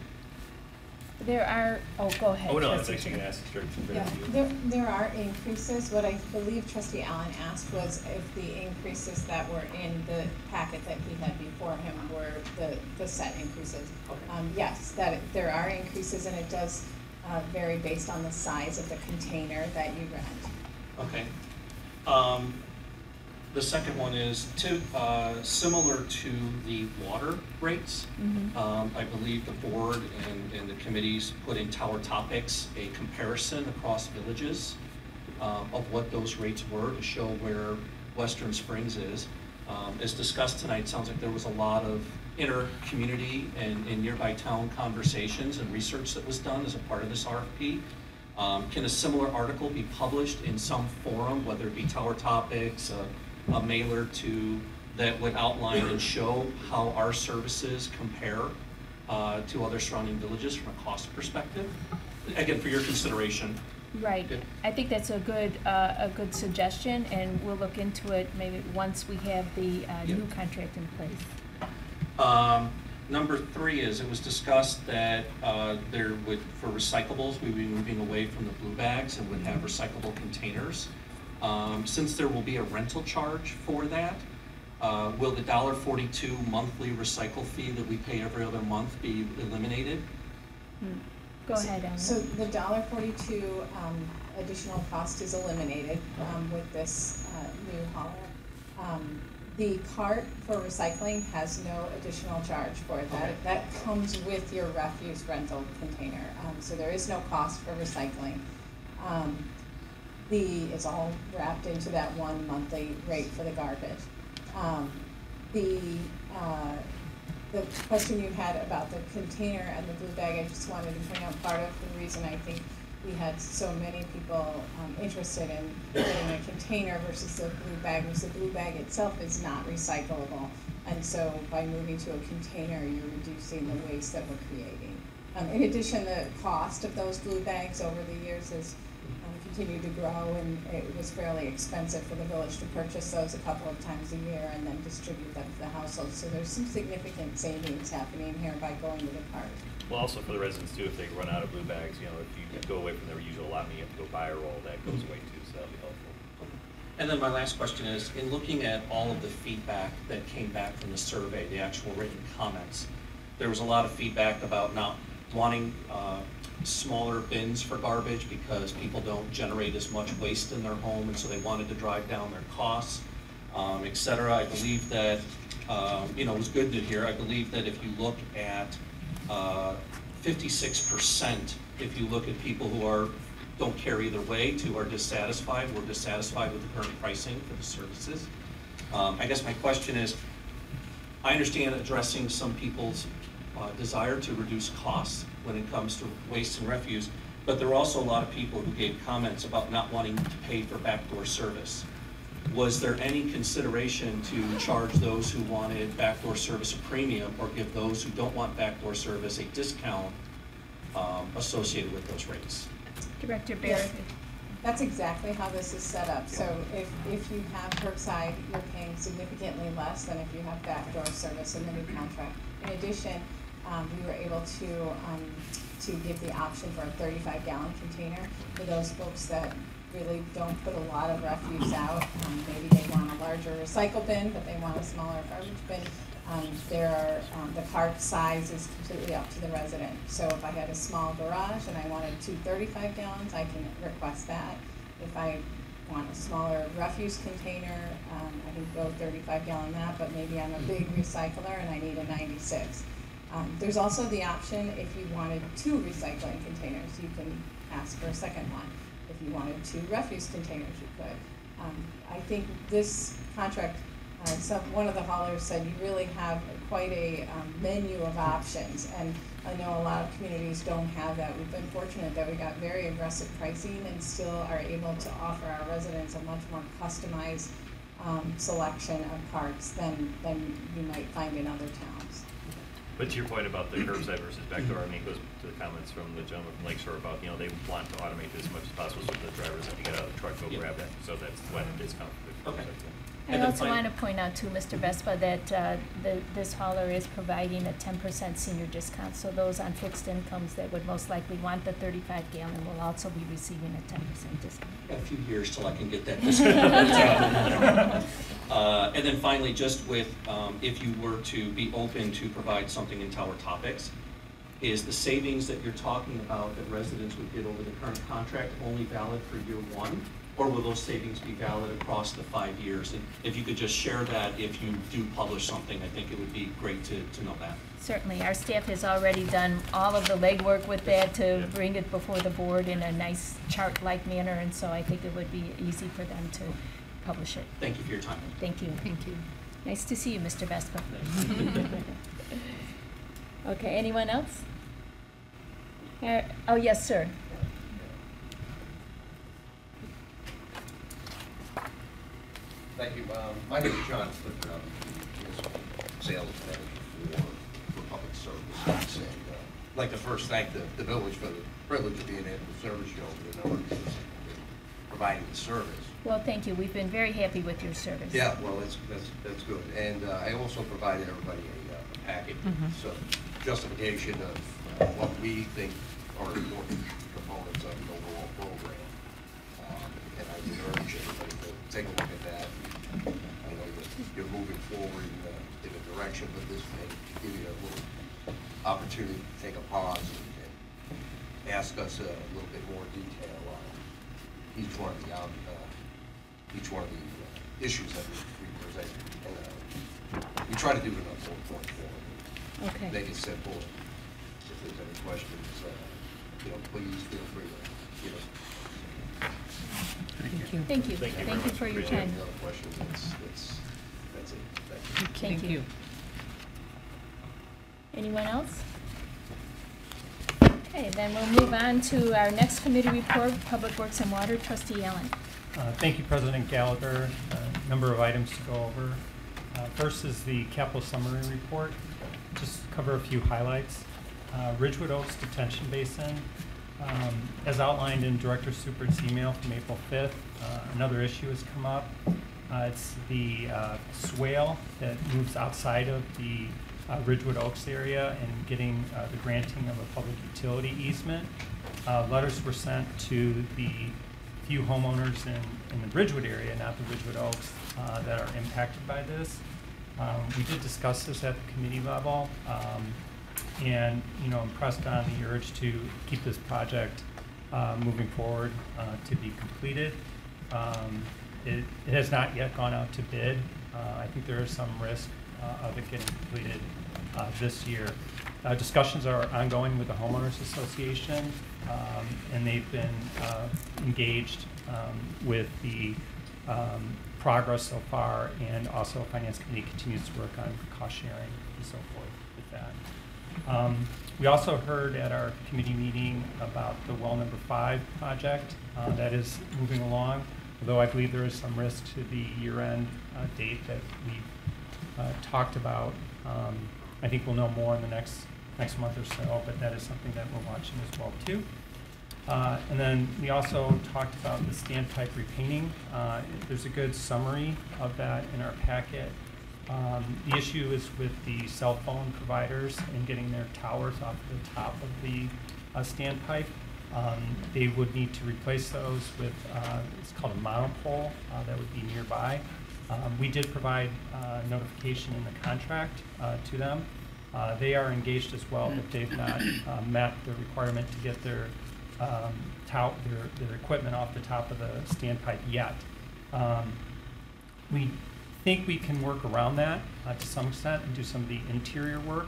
S2: There are, go ahead.
S7: Oh, no, I
S2: Trustee
S7: was actually going to ask straight from
S9: Yeah, there are increases. What I believe Trustee Allen asked was if the increases that were in the packet that he had before him were the set increases.
S15: Okay.
S9: Yes, that there are increases, and it does vary based on the size of the container that you rent.
S15: Okay. The second one is similar to the water rates. I believe the board and the committees put in Tower Topics a comparison across villages of what those rates were to show where Western Springs is. As discussed tonight, sounds like there was a lot of inter-community and nearby town conversations and research that was done as a part of this RFP. Can a similar article be published in some forum, whether it be Tower Topics, a mailer that would outline and show how our services compare to other surrounding villages from a cost perspective? Again, for your consideration.
S2: Right. I think that's a good suggestion, and we'll look into it maybe once we have the new contract in place.
S15: Number 3 is, it was discussed that for recyclables, we'd be moving away from the blue bags and would have recyclable containers. Since there will be a rental charge for that, will the $1.42 monthly recycle fee that we pay every other month be eliminated?
S2: Go ahead, Ellen.
S9: So the $1.42 additional cost is eliminated with this new hauler. The cart for recycling has no additional charge for it. That comes with your refuse rental container. So there is no cost for recycling. It's all wrapped into that one monthly rate for the garbage. The question you had about the container and the blue bag, I just wanted to point out part of the reason I think we had so many people interested in getting a container versus the blue bag was the blue bag itself is not recyclable. And so by moving to a container, you're reducing the waste that we're creating. In addition, the cost of those blue bags over the years has continued to grow, and it was fairly expensive for the village to purchase those a couple of times a year and then distribute them to the households. So there's some significant savings happening here by going to the cart.
S7: Well, also for the residents too, if they run out of blue bags, if you go away from their usual allotment, you have to go buy a roll, that goes away too, so that'll be helpful.
S15: And then my last question is, in looking at all of the feedback that came back from the survey, the actual written comments, there was a lot of feedback about not wanting smaller bins for garbage because people don't generate as much waste in their home, and so they wanted to drive down their costs, et cetera. I believe that, it was good to hear. I believe that if you look at 56%, if you look at people who don't care either way to are dissatisfied, we're dissatisfied with the current pricing for the services. I guess my question is, I understand addressing some people's desire to reduce costs when it comes to waste and refuse, but there were also a lot of people who gave comments about not wanting to pay for backdoor service. Was there any consideration to charge those who wanted backdoor service a premium or give those who don't want backdoor service a discount associated with those rates?
S2: Director Barrett.
S9: Yes. That's exactly how this is set up. So if you have curbside, you're paying significantly less than if you have backdoor service in the new contract. In addition, we were able to give the option for a 35-gallon container for those folks that really don't put a lot of refuse out. Maybe they want a larger recycle bin, but they want a smaller garbage bin. The cart size is completely up to the resident. So if I had a small garage and I wanted 2 35 gallons, I can request that. If I want a smaller refuse container, I can go 35-gallon that, but maybe I'm a big recycler and I need a 96. There's also the option if you wanted 2 recycling containers, you can ask for a second one. If you wanted 2 refuse containers, you could. I think this contract, one of the haulers said you really have quite a menu of options, and I know a lot of communities don't have that. We've been fortunate that we got very aggressive pricing and still are able to offer our residents a much more customized selection of carts than you might find in other towns.
S7: But to your point about the curbside versus backdoor, I mean, it goes to the comments from the gentleman from Lakeshore about, they want to automate this as much as possible so the drivers have to get out of the truck, go grab that. So that's when it is comfortable.
S15: Okay.
S2: I also want to point out too, Mr. Vespa, that this hauler is providing a 10% senior discount. So those on fixed incomes that would most likely want the 35-gallon will also be receiving a 10% discount.
S15: Got a few years till I can get that discount. And then finally, just with, if you were to be open to provide something in Tower Topics, is the savings that you're talking about that residents would get over the current contract only valid for year 1? or will those savings be valid across the 5 years? And if you could just share that if you do publish something, I think it would be great to know that.
S2: Certainly, our staff has already done all of the legwork with that to bring it before the board in a nice chart-like manner, and so I think it would be easy for them to publish it.
S15: Thank you for your time.
S2: Thank you.
S12: Thank you.
S2: Nice to see you, Mr. Vespa. Okay, anyone else? Oh, yes, sir.
S16: Thank you. My name is John Clifford. I'm sales manager for public service. And I'd like to first thank the village for the privilege of being able to service you over the number of years and providing the service.
S2: Well, thank you. We've been very happy with your service.
S16: Yeah, well, that's good. And I also provided everybody a packet, so justification of what we think are important components of the overall program. And I would urge everybody to take a look at that. I know that you're moving forward in a direction, but this may give you a little opportunity to take a pause and ask us a little bit more detail on each one of the issues that we present. And we try to do it in a 4.4.
S2: Okay.
S16: Make it simple. If there's any questions, please feel free to give us.
S2: Thank you. Thank you. Thank you for your time.
S16: Any other questions? That's it. Thank you.
S2: Thank you. Anyone else? Okay, then we'll move on to our next committee report, Public Works and Water. Trustee Allen.
S10: Thank you, President Gallagher. A number of items to go over. First is the capital summary report. Just cover a few highlights. Ridgewood Oaks Detention Basin. As outlined in Director Supert's email from April 5th, another issue has come up. It's the swale that moves outside of the Ridgewood Oaks area and getting the granting of a public utility easement. Letters were sent to the few homeowners in the Ridgewood area, not the Ridgewood Oaks, that are impacted by this. We did discuss this at the committee level, and impressed on the urge to keep this project moving forward to be completed. It has not yet gone out to bid. I think there is some risk of it getting completed this year. Discussions are ongoing with the Homeowners Association, and they've been engaged with the progress so far, and also Finance Committee continues to work on cost sharing and so forth with that. We also heard at our committee meeting about the well number 5 project. That is moving along, although I believe there is some risk to the year-end date that we've talked about. I think we'll know more in the next month or so, but that is something that we're watching as well too. And then we also talked about the standpipe repainting. There's a good summary of that in our packet. The issue is with the cell phone providers and getting their towers off the top of the standpipe. They would need to replace those with, it's called a monopole that would be nearby. We did provide notification in the contract to them. They are engaged as well, but they've not met the requirement to get their equipment off the top of the standpipe yet. We think we can work around that to some extent and do some of the interior work,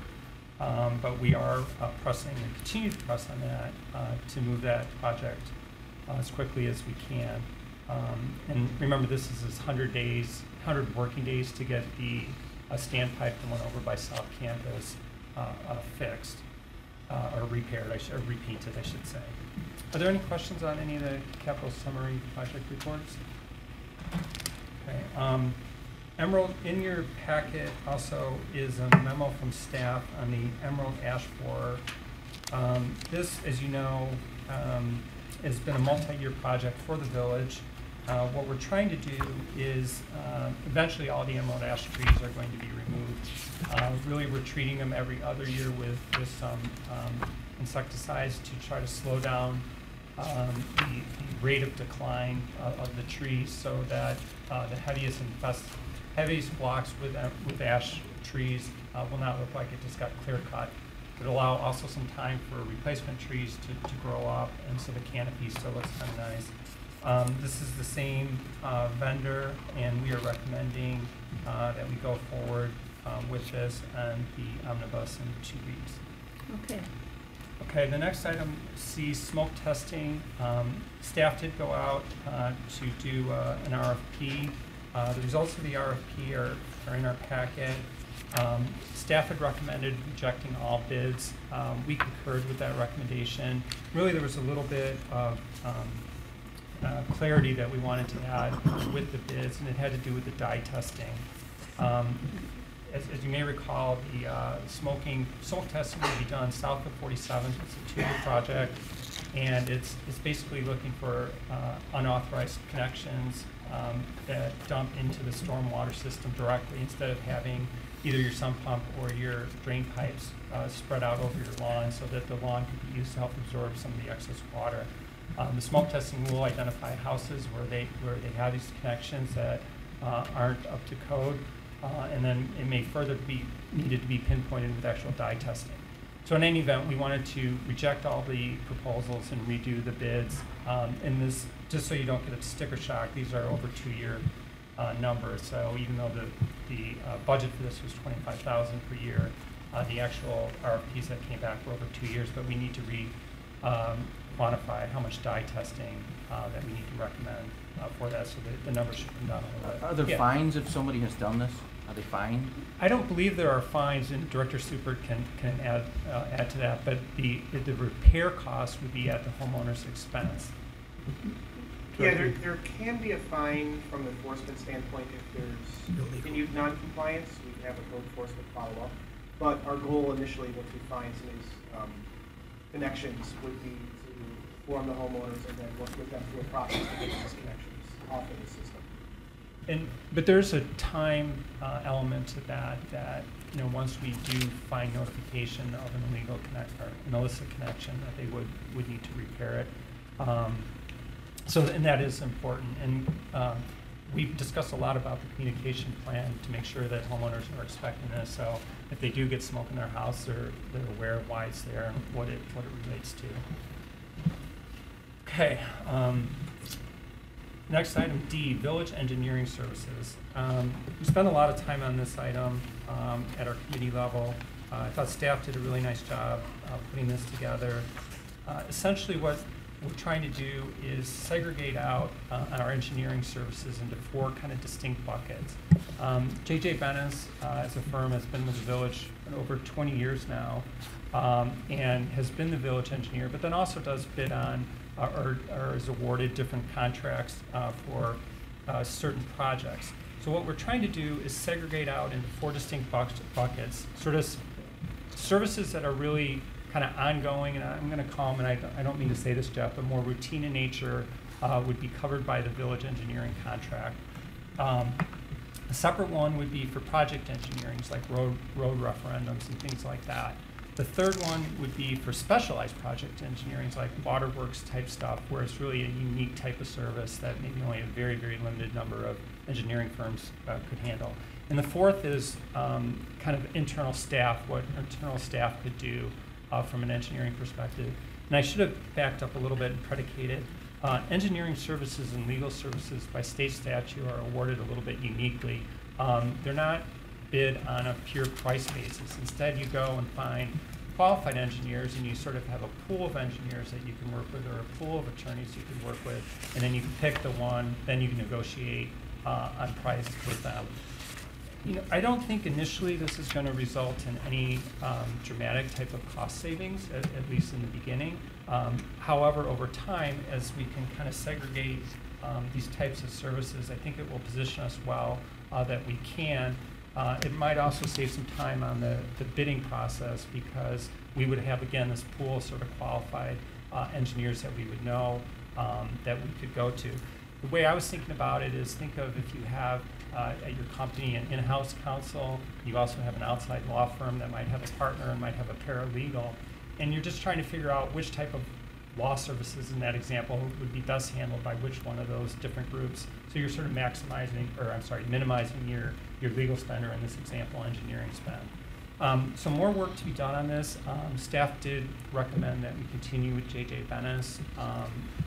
S10: but we are pressing and continue to press on that to move that project as quickly as we can. And remember, this is 100 working days to get the standpipe that went over by South Campus fixed or repaired, or repainted, I should say. Are there any questions on any of the capital summary project reports? Okay. Emerald, in your packet also is a memo from staff on the Emerald Ash Borer. This, as you know, has been a multi-year project for the village. What we're trying to do is eventually all the emerald ash trees are going to be removed. Really, we're treating them every other year with some insecticides to try to slow down the rate of decline of the trees, so that the heaviest blocks with ash trees will not look like it just got clear cut. It will allow also some time for replacement trees to grow up, and so the canopy still looks kind of nice. This is the same vendor, and we are recommending that we go forward with this and the omnibus in 2 weeks.
S2: Okay.
S10: Okay, the next item, C, smoke testing. Staff did go out to do an RFP. The results of the RFP are in our packet. Staff had recommended rejecting all bids. We concurred with that recommendation. Really, there was a little bit of clarity that we wanted to add with the bids, and it had to do with the dye testing. As you may recall, the smoke testing will be done south of 47th. It's a 2-year project, and it's basically looking for unauthorized connections that dump into the stormwater system directly instead of having either your sump pump or your drain pipes spread out over your lawn so that the lawn can be used to help absorb some of the excess water. The smoke testing will identify houses where they have these connections that aren't up to code. And then it may further be needed to be pinpointed with actual dye testing. So in any event, we wanted to reject all the proposals and redo the bids. And this, just so you don't get a sticker shock, these are over 2-year numbers. So even though the budget for this was $25,000 per year, the actual RFPs that came back were over 2 years. But we need to quantify how much dye testing that we need to recommend for that, so that the numbers should come down a little bit.
S5: Are there fines if somebody has done this? Are they fined?
S10: I don't believe there are fines, and Director Super can add to that, but the repair cost would be at the homeowner's expense.
S17: Yeah, there can be a fine from the enforcement standpoint if there's continued non-compliance. We can have a code enforcement follow-up. But our goal initially, once we find some of these connections, would be to inform the homeowners and then work with them through a process to get these connections off of the system.
S10: But there's a time element to that once we do find notification of an illegal or an illicit connection, that they would need to repair it. And that is important. And we've discussed a lot about the communication plan to make sure that homeowners are expecting this. So if they do get smoke in their house, they're aware of why it's there and what it relates to. Okay. Next item, D, Village Engineering Services. We spent a lot of time on this item at our committee level. I thought staff did a really nice job putting this together. Essentially what we're trying to do is segregate out our engineering services into 4 kind of distinct buckets. J.J. Bennis, as a firm, has been with the village for over 20 years now and has been the village engineer, but then also does bid on or is awarded different contracts for certain projects. So what we're trying to do is segregate out into 4 distinct buckets, sort of services that are really kind of ongoing, and I'm going to call them, and I don't mean to say this, Jeff, but more routine in nature would be covered by the village engineering contract. A separate one would be for project engineering, like road referendums and things like that. The third one would be for specialized project engineering, like waterworks type stuff, where it's really a unique type of service that maybe only a very, very limited number of engineering firms could handle. And the fourth is kind of internal staff, what internal staff could do from an engineering perspective. And I should have backed up a little bit and predicated. Engineering services and legal services by state statute are awarded a little bit uniquely. They're not bid on a pure price basis. Instead, you go and find qualified engineers, and you sort of have a pool of engineers that you can work with, or a pool of attorneys you can work with, and then you can pick the one, then you can negotiate on price with them. I don't think initially this is going to result in any dramatic type of cost savings, at least in the beginning. However, over time, as we can kind of segregate these types of services, I think it will position us well that we can. It might also save some time on the bidding process, because we would have, again, this pool of sort of qualified engineers that we would know that we could go to. The way I was thinking about it is, think of if you have at your company an in-house counsel, you also have an outside law firm that might have a partner and might have a paralegal, and you're just trying to figure out which type of law services in that example would be best handled by which one of those different groups. So you're sort of minimizing your legal spend, or in this example, engineering spend. Some more work to be done on this. Staff did recommend that we continue with J.J. Bennis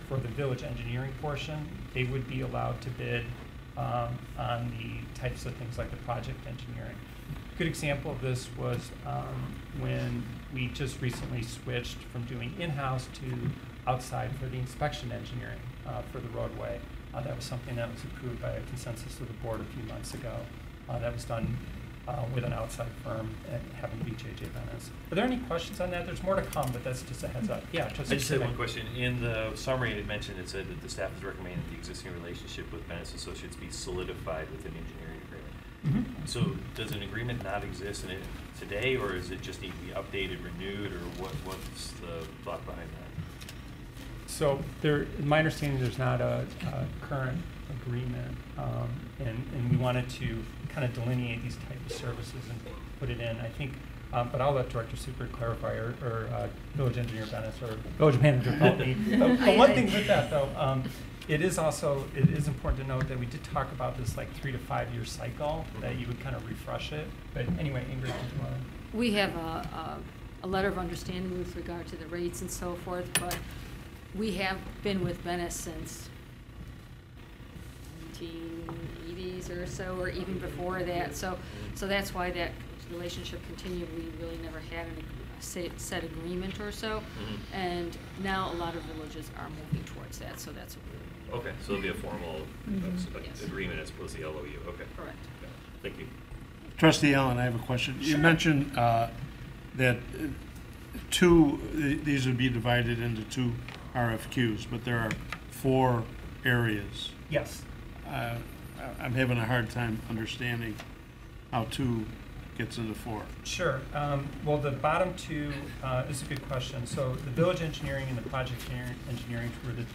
S10: for the village engineering portion. They would be allowed to bid on the types of things like the project engineering. A good example of this was when we just recently switched from doing in-house to outside for the inspection engineering for the roadway. That was something that was approved by a consensus of the board a few months ago. That was done with an outside firm and having to be J.J. Bennis. Are there any questions on that? There's more to come, but that's just a heads up. Yeah,
S7: I just had one question. In the summary, it mentioned, it said that the staff is recommending that the existing relationship with Bennis Associates be solidified with an engineering agreement.
S10: Mm-hmm.
S7: So does an agreement not exist in it today, or is it just need to be updated, renewed, or what's the thought behind that?
S10: So in my understanding, there's not a current agreement, and we wanted to kind of delineate these type of services and put it in. I think, but I'll let Director Super clarify, or Village Engineer Bennis, or Village Manager help me. But one thing with that, though, it is important to note that we did talk about this like 3 to 5 year cycle, that you would kind of refresh it. But anyway, Ingrid, did you want to?
S18: We have a letter of understanding with regard to the rates and so forth, but we have been with Bennis since 1980s or so, or even before that. So that's why that relationship continued. We really never had a set agreement or so, and now a lot of villages are moving towards that. So that's what we're.
S7: Okay, so it'll be a formal agreement as opposed to the LOU. Okay.
S18: Correct.
S7: Yeah. Thank you.
S11: Trustee Allen, I have a question.
S18: Sure.
S11: You mentioned that these would be divided into 2 RFQs, but there are 4 areas.
S10: Yes.
S11: I'm having a hard time understanding how 2 gets into 4.
S10: Sure. Well, the bottom 2 is a good question. So the village engineering and the project engineering were the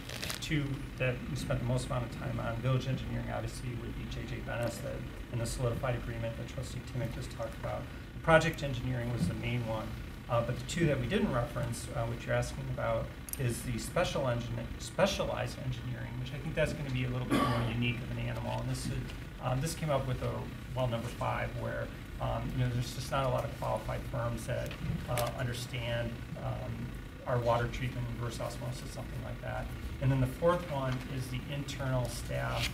S10: 2 that we spent the most amount of time on. Village engineering obviously would be J.J. Bennis and the solidified agreement that Trustee Timick just talked about. The project engineering was the main one, but the 2 that we didn't reference, which you're asking about, is the specialized engineering, which I think that's going to be a little bit more unique of an animal. And this came up with number 5, where there's just not a lot of qualified firms that understand our water treatment, reverse osmosis, something like that. And then the 4th one is the internal staff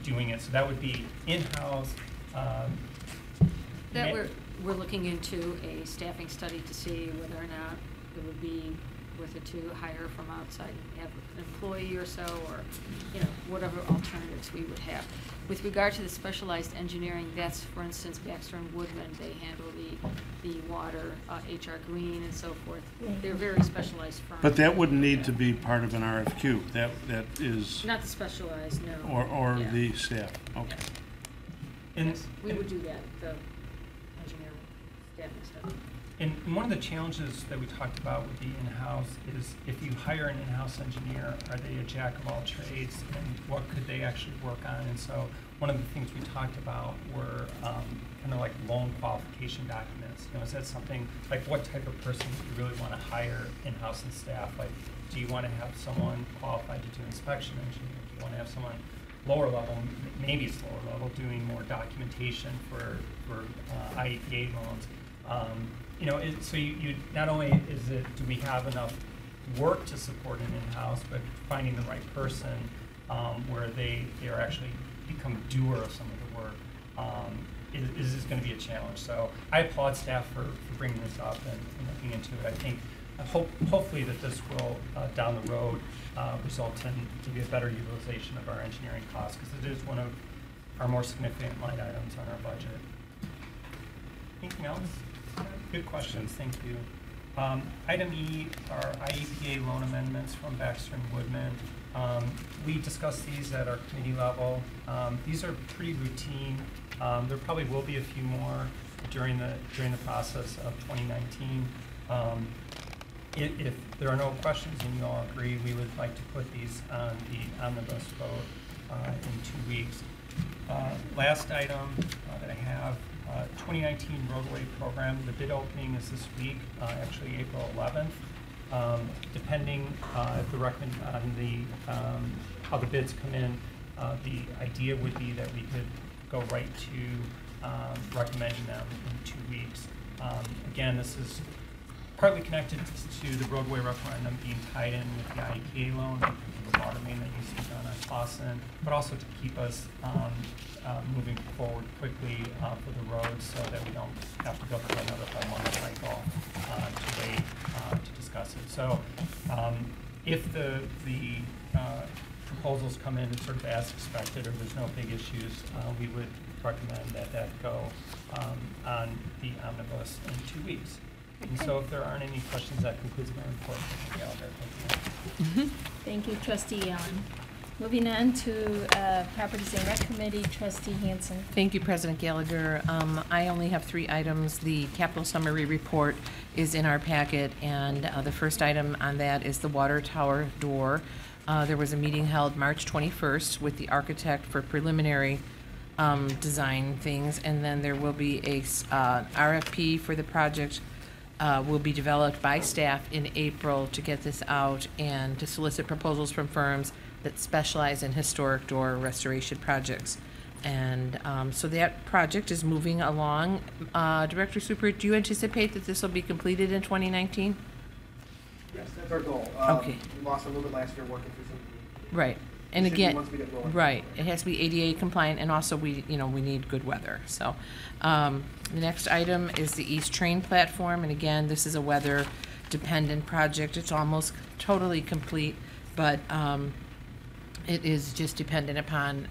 S10: doing it. So that would be in-house.
S18: We're looking into a staffing study to see whether or not it would be worth it to hire from outside and have an employee or so, or whatever alternatives we would have. With regard to the specialized engineering, that's, for instance, Baxter and Woodman. They handle the water, HR Green, and so forth. They're very specialized firms.
S11: But that wouldn't need to be part of an RFQ. That is
S18: not the specialized, no.
S11: Or the staff. Okay.
S10: And
S18: yes, we would do that. The engineering staffing study.
S10: And one of the challenges that we talked about with the in-house is, if you hire an in-house engineer, are they a jack of all trades, and what could they actually work on? And so one of the things we talked about were kind of like loan qualification documents. Is that something, like what type of person do you really want to hire in-house and staff? Like, do you want to have someone qualified to do inspection engineering? Do you want to have someone lower level, maybe it's lower level, doing more documentation for IEPA loans? So you not only do we have enough work to support an in-house, but finding the right person where they are actually become a doer of some of the work is going to be a challenge. So I applaud staff for bringing this up and looking into it. I think hopefully that this will down the road result in maybe a better utilization of our engineering costs, because it is one of our more significant line items on our budget. Anything else? Good questions, thank you. Item E are IEPA loan amendments from Baxter and Woodman. We discussed these at our committee level. These are pretty routine. There probably will be a few more during the process of 2019. If there are no questions and you all agree, we would like to put these on the omnibus vote in 2 weeks. Last item that I have, 2019 roadway program. The bid opening is this week, actually April 11th. Depending on how the bids come in, the idea would be that we could go right to recommending them in 2 weeks. Again, this is partly connected to the roadway referendum being tied in with the IEPA loan, the water main that needs to be done on Clausen, but also to keep us moving forward quickly for the roads so that we don't have to go through another 5-month cycle to wait to discuss it. So if the proposals come in sort of as expected, or there's no big issues, we would recommend that go on the omnibus in 2 weeks. And so if there aren't any questions, that concludes my report. Thank you.
S2: Thank you, Trustee Allen. Moving on to Properties and Rec Committee, Trustee Hansen.
S12: Thank you, President Gallagher. I only have 3 items. The capital summary report is in our packet, and the first item on that is the water tower door. There was a meeting held March 21st with the architect for preliminary design things, and then there will be a RFP for the project will be developed by staff in April to get this out and to solicit proposals from firms that specialize in historic door restoration projects. And so that project is moving along. Director Super, do you anticipate that this will be completed in 2019?
S17: Yes, that's our goal.
S12: Okay.
S17: We lost a little bit last year working through some.
S12: Right. And
S17: Should be
S12: again,
S17: once we get rolling.
S12: right, it has to be ADA compliant, and also we need good weather. So the next item is the East Train platform, and again, this is a weather dependent project. It's almost totally complete, but it is just dependent upon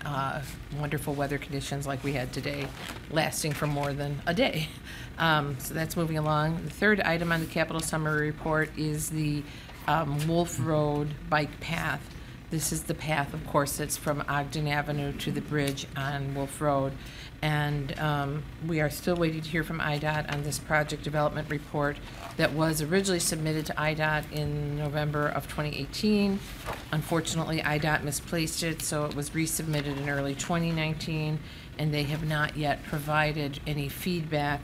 S12: wonderful weather conditions like we had today, lasting for more than a day. So that's moving along. The third item on the capital summary report is the Wolf Road bike path. This is the path, of course, that's from Ogden Avenue to the bridge on Wolf Road. And we are still waiting to hear from IDOT on this project development report that was originally submitted to IDOT in November of 2018. Unfortunately, IDOT misplaced it, so it was resubmitted in early 2019, and they have not yet provided any feedback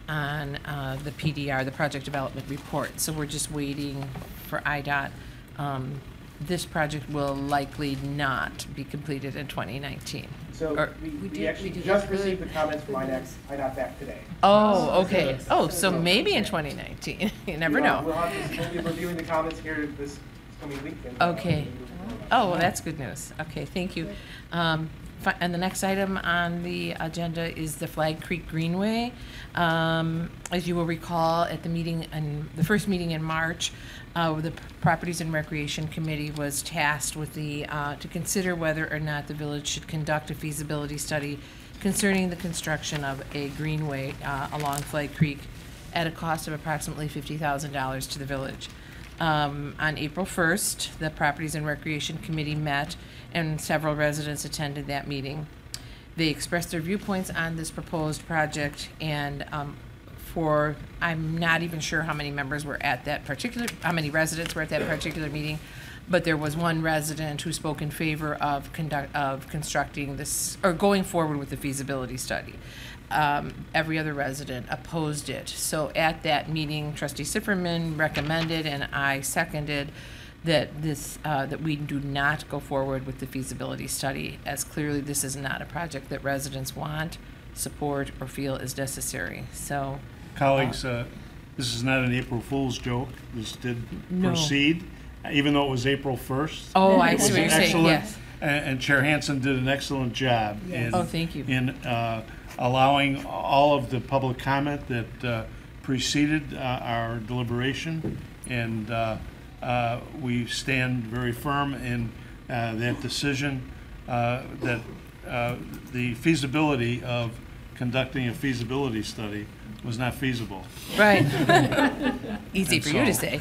S12: on the PDR, the project development report. So we're just waiting for IDOT. This project will likely not be completed in 2019.
S17: So we actually just received the comments from IDOT back today.
S12: Oh, okay. Oh, so maybe in 2019. You never know.
S17: We'll be reviewing the comments here this coming week.
S12: Okay. Oh, well, that's good news. Okay, thank you. And the next item on the agenda is the Flag Creek Greenway. As you will recall, at the meeting, the first meeting in March, the Properties and Recreation Committee was tasked with to consider whether or not the village should conduct a feasibility study concerning the construction of a greenway along Flag Creek at a cost of approximately $50,000 to the village. On April 1st, the Properties and Recreation Committee met, and several residents attended that meeting. They expressed their viewpoints on this proposed project, and I'm not even sure how many members were at how many residents were at that particular meeting, but there was one resident who spoke in favor of constructing this, or going forward with the feasibility study. Every other resident opposed it. So at that meeting, Trustee Sifferman recommended, and I seconded, that that we do not go forward with the feasibility study, as clearly this is not a project that residents want, support, or feel is necessary. So,
S11: colleagues, this is not an April Fool's joke. This did proceed, even though it was April 1st.
S12: Oh, I see what you're saying. Yes.
S11: And Chair Hansen did an excellent job
S12: thank you.
S11: in allowing all of the public comment that preceded our deliberation, and we stand very firm in that decision that the feasibility of conducting a feasibility study was not feasible.
S12: Right. Easy for you to say.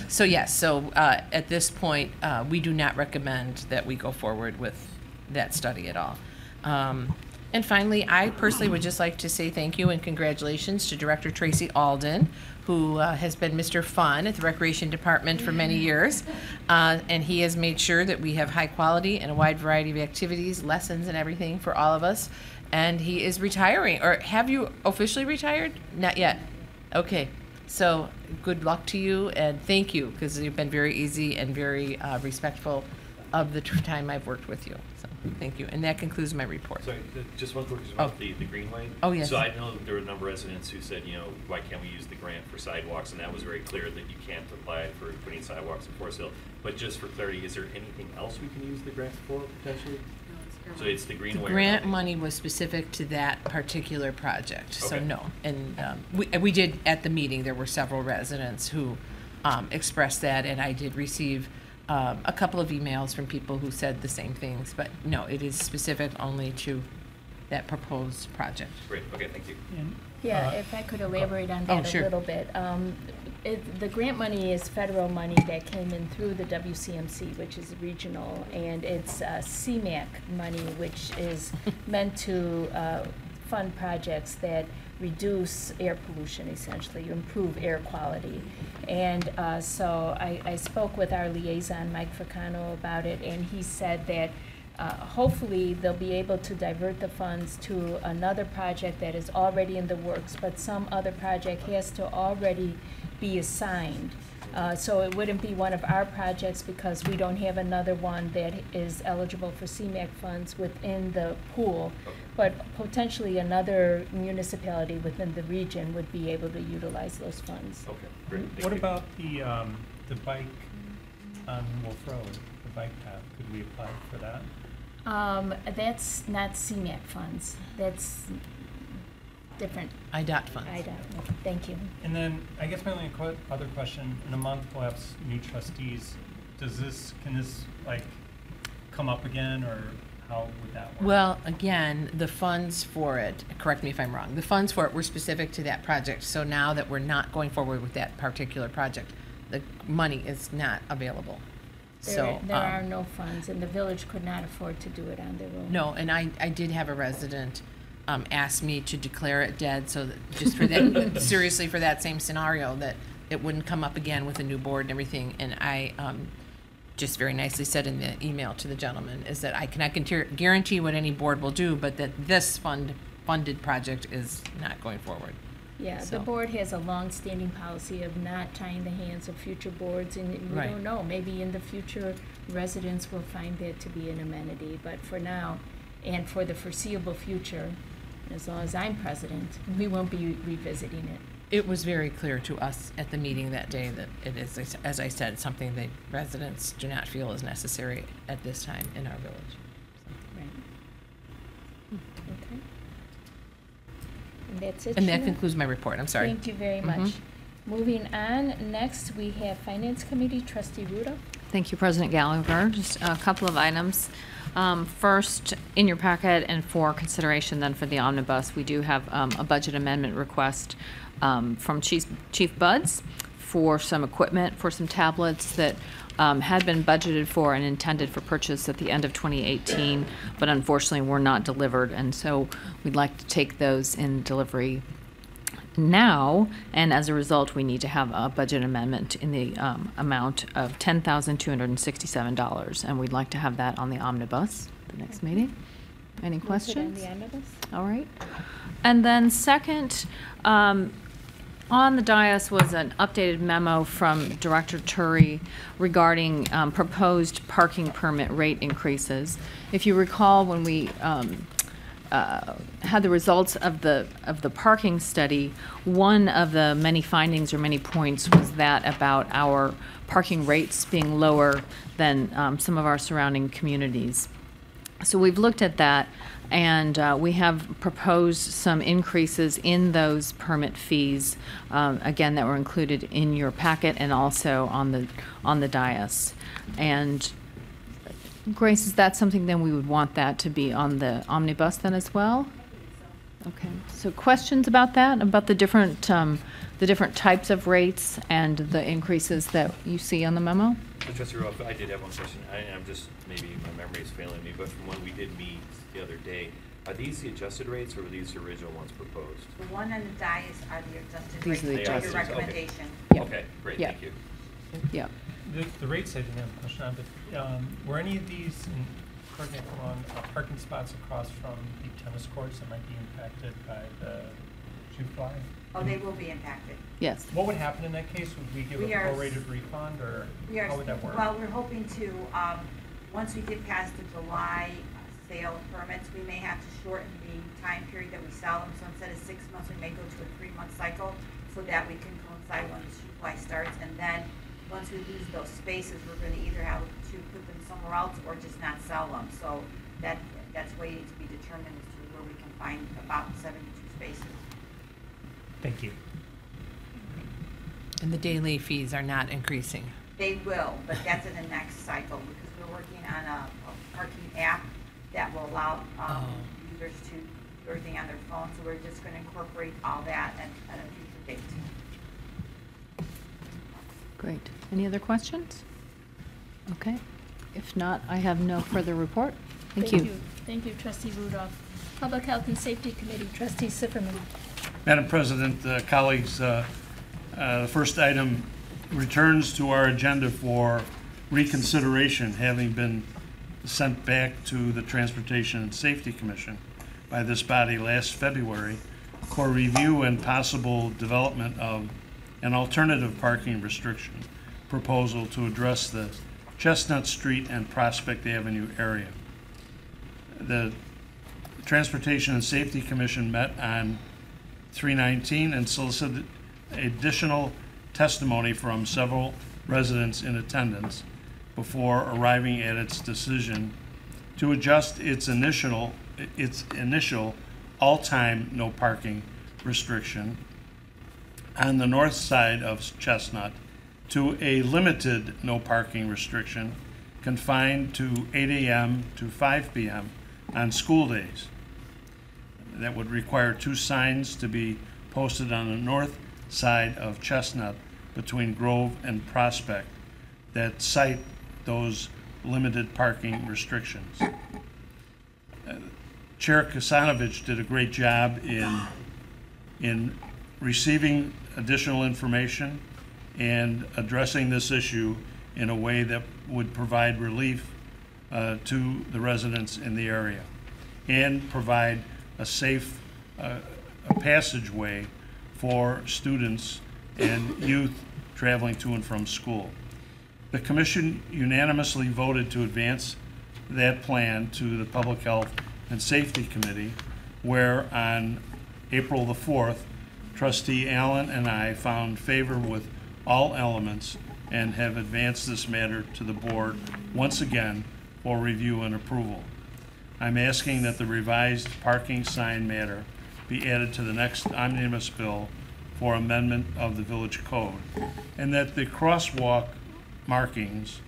S12: So yes, at this point, we do not recommend that we go forward with that study at all. And finally, I personally would just like to say thank you and congratulations to Director Tracy Alden, who has been Mr. Fun at the Recreation Department for many years. And he has made sure that we have high quality and a wide variety of activities, lessons, and everything for all of us. And he is retiring. Or have you officially retired? Not yet. Okay. So good luck to you, and thank you, because you've been very easy and very respectful of the time I've worked with you. So, thank you. And that concludes my report.
S7: Sorry, just one quick question about the Greenway.
S12: Oh, yes.
S7: So I know there were a number of residents who said, why can't we use the grant for sidewalks? And that was very clear that you can't apply for putting sidewalks in Forest Hill. But just for clarity, is there anything else we can use the grant for potentially? So it's the Greenway.
S12: The grant money was specific to that particular project, so
S7: Okay.
S12: no. And we did, at the meeting, there were several residents who expressed that, and I did receive a couple of emails from people who said the same things, but no, it is specific only to that proposed project.
S7: Great, okay, thank you.
S2: Yeah, if I could elaborate on that
S12: sure.
S2: a little bit. The grant money is federal money that came in through the WCMC, which is regional, and it's CMAQ money, which is meant to fund projects that reduce air pollution, essentially, improve air quality. And so I spoke with our liaison, Mike Fricano, about it, and he said that hopefully they'll be able to divert the funds to another project that is already in the works, but some other project has to already be assigned. So it wouldn't be one of our projects because we don't have another one that is eligible for CMAQ funds within the pool, but potentially another municipality within the region would be able to utilize those funds.
S7: Okay, great. Thank
S10: What
S7: you.
S10: about the bike on Wolf Road, the bike path? Could we apply for that?
S2: That's not CMAQ funds. That's different.
S12: IDOT funds.
S2: IDOT, thank you.
S10: And then I guess my only other question, in a month we'll have new trustees. Can this like come up again, or how would that work?
S12: Well, again, the funds for it, correct me if I'm wrong, the funds for it were specific to that project. So now that we're not going forward with that particular project, the money is not available.
S2: There are no funds, and the village could not afford to do it on their own.
S12: No, and I did have a resident ask me to declare it dead, so that just for that, seriously, for that same scenario, that it wouldn't come up again with a new board and everything. And I just very nicely said in the email to the gentleman is that I cannot guarantee what any board will do, but that this funded project is not going forward.
S2: Yeah,
S12: So-
S2: the board has a long-standing policy of not tying the hands of future boards, and we
S12: Right.
S2: don't know, maybe in the future, residents will find that to be an amenity, but for now, and for the foreseeable future, as long as I'm president, we won't be revisiting it.
S12: It was very clear to us at the meeting that day that it is, as I said, something that residents do not feel is necessary at this time in our village.
S2: Right. Okay. And that's it,
S12: And that
S2: Sheila?
S12: concludes my report. I'm sorry.
S2: Thank you very much.
S12: Mhm.
S2: Moving on, next we have Finance Committee, Trustee Ruda.
S18: Thank you, President Gallagher. Just a couple of items. First, in your packet and for consideration then for the omnibus, we do have a budget amendment request from Chief Buds for some equipment, for some tablets that had been budgeted for and intended for purchase at the end of 2018, but unfortunately were not delivered. And so we'd like to take those in delivery now, and as a result, we need to have a budget amendment in the amount of $10,267, and we'd like to have that on the omnibus the next meeting. Any questions?
S2: Move it on the omnibus.
S18: All right. And then second, on the dais was an updated memo from Director Turi regarding proposed parking permit rate increases. If you recall, when we had the results of the parking study, one of the many findings or many points was that about our parking rates being lower than some of our surrounding communities. So we've looked at that, and we have proposed some increases in those permit fees, again, that were included in your packet and also on the dais. And Grace, is that something then we would want that to be on the omnibus then as well? Okay, so questions about that, about the different types of rates and the increases that you see on the memo?
S7: Trustee Rowe, I did have one question. I'm just, maybe my memory is failing me, but from when we did meet the other day, are these the adjusted rates or were these the original ones proposed?
S19: The one on the dais are the adjusted
S12: These
S19: rates,
S12: are the
S19: for your
S12: adjusted.
S19: recommendation.
S12: Yeah.
S7: Okay, great,
S12: Yeah.
S7: thank you.
S12: Yeah.
S10: The rates I didn't have a question on, but were any of these, correct me if I'm wrong, parking spots across from the tennis courts that might be impacted by the shoe fly?
S19: Oh, they will be impacted.
S12: Yes.
S10: What would happen in that case? Would we give
S19: We
S10: a
S19: are-
S10: prorated refund, or
S19: We are,
S10: how would that work?
S19: well, we're hoping to once we get past the July sale permits, we may have to shorten the time period that we sell them. So instead of 6 months, we may go to a 3-month cycle so that we can coincide when the supply starts. And then once we lose those spaces, we're going to either have to put them somewhere else or just not sell them. So that's waiting to be determined as to where we can find about 72 spaces.
S10: Thank you.
S12: And the daily fees are not increasing.
S19: They will, but that's in the next cycle because we're working on a parking app that will allow users to do everything on their phone. So we're just going to incorporate all that at a future date.
S18: Great. Any other questions? Okay. If not, I have no further report. Thank you.
S2: Thank you, Trustee Rudolph. Public Health and Safety Committee, Trustee Sifferman.
S11: Madam President, colleagues, the first item returns to our agenda for reconsideration, having been sent back to the Transportation and Safety Commission by this body last February for review and possible development of an alternative parking restriction proposal to address the Chestnut Street and Prospect Avenue area. The Transportation and Safety Commission met on 3/19 and solicited additional testimony from several residents in attendance before arriving at its decision to adjust its initial all-time no parking restriction on the north side of Chestnut to a limited no parking restriction confined to 8 a.m. to 5 p.m. on school days. That would require 2 signs to be posted on the north side of Chestnut between Grove and Prospect that cite those limited parking restrictions. Chair Kasanovich did a great job in receiving additional information and addressing this issue in a way that would provide relief to the residents in the area and provide a safe passageway for students and youth traveling to and from school. The Commission unanimously voted to advance that plan to the Public Health and Safety Committee, where on April the 4th, Trustee Allen and I found favor with all elements and have advanced this matter to the board once again for review and approval. I'm asking that the revised parking sign matter be added to the next omnibus bill for amendment of the village code, and that the crosswalk markings,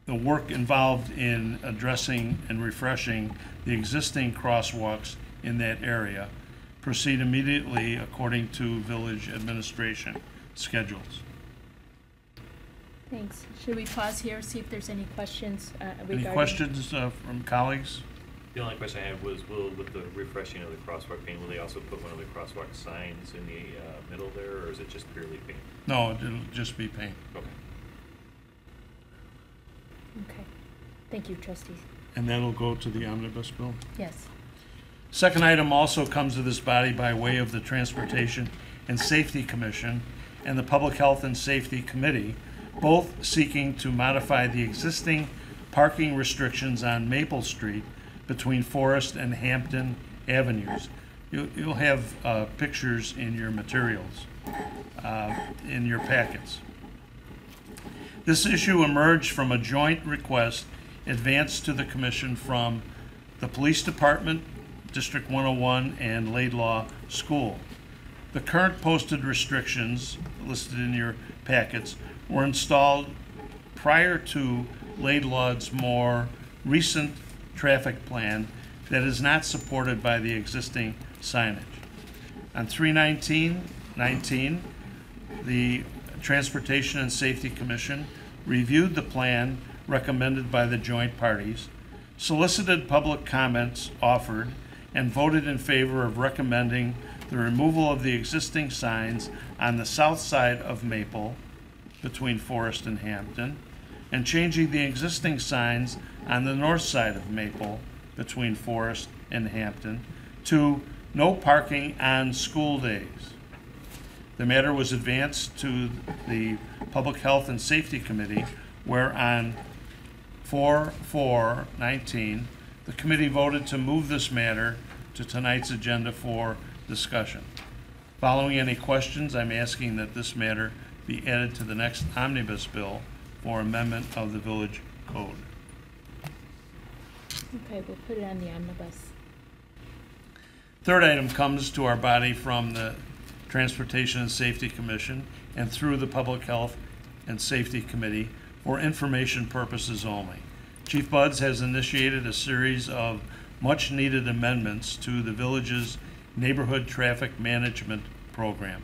S11: the work involved in addressing and refreshing the existing crosswalks in that area, proceed immediately according to village administration schedules.
S2: Thanks. Should we pause here, see if there's any questions regarding?
S11: Any questions from colleagues?
S7: The only question I had was, with the refreshing of the crosswalk paint, will they also put one of the crosswalk signs in the middle there, or is it just purely paint?
S11: No, it'll just be paint.
S7: Okay.
S2: Okay. Thank you, trustees.
S11: And that'll go to the omnibus bill?
S2: Yes.
S11: Second item also comes to this body by way of the Transportation and Safety Commission and the Public Health and Safety Committee, both seeking to modify the existing parking restrictions on Maple Street between Forest and Hampton Avenues. You'll have pictures in your materials, in your packets. This issue emerged from a joint request advanced to the Commission from the Police Department, District 101, and Laidlaw School. The current posted restrictions listed in your packets were installed prior to Laidlaw's more recent traffic plan that is not supported by the existing signage. On 3/19/19, the Transportation and Safety Commission reviewed the plan recommended by the joint parties, solicited public comments offered, and voted in favor of recommending the removal of the existing signs on the south side of Maple between Forest and Hampton, and changing the existing signs on the north side of Maple between Forest and Hampton to no parking on school days. The matter was advanced to the Public Health and Safety Committee, where on 4/4/19, the committee voted to move this matter to tonight's agenda for discussion. Following any questions, I'm asking that this matter be added to the next omnibus bill for amendment of the village code.
S2: Okay, we'll put it on the omnibus.
S11: Third item comes to our body from the Transportation and Safety Commission and through the Public Health and Safety Committee for information purposes only. Chief Buds has initiated a series of much-needed amendments to the village's neighborhood traffic management program.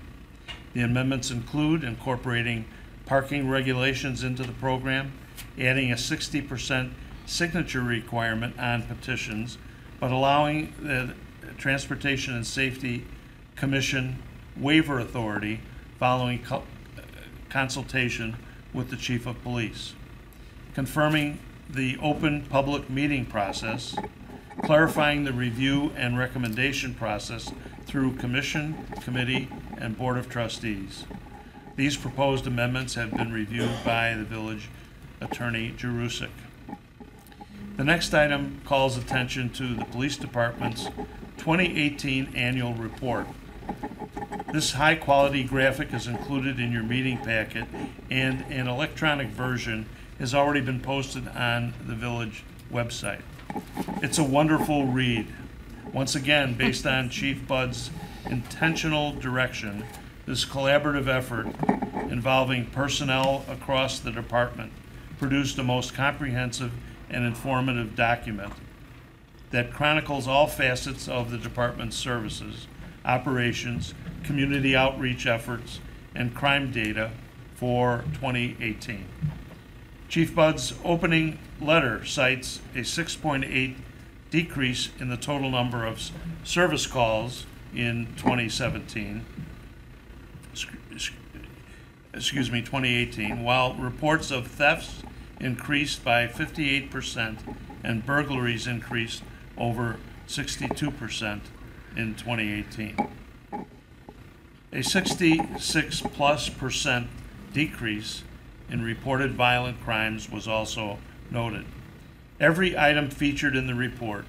S11: The amendments include incorporating parking regulations into the program, adding a 60% signature requirement on petitions, but allowing the Transportation and Safety Commission waiver authority following consultation with the Chief of Police, confirming the open public meeting process, clarifying the review and recommendation process through Commission, Committee, and Board of Trustees. These proposed amendments have been reviewed by the Village Attorney Jerusik. The next item calls attention to the Police Department's 2018 Annual Report. This high-quality graphic is included in your meeting packet, and an electronic version has already been posted on the Village website. It's a wonderful read. Once again, based on Chief Buds' intentional direction, this collaborative effort involving personnel across the department produced the most comprehensive and informative document that chronicles all facets of the department's services, operations, community outreach efforts, and crime data for 2018. Chief Buds' opening letter cites a 6.8 decrease in the total number of service calls in 2018, while reports of thefts increased by 58% and burglaries increased over 62% in 2018. A 66+% decrease in reported violent crimes was also noted. Every item featured in the report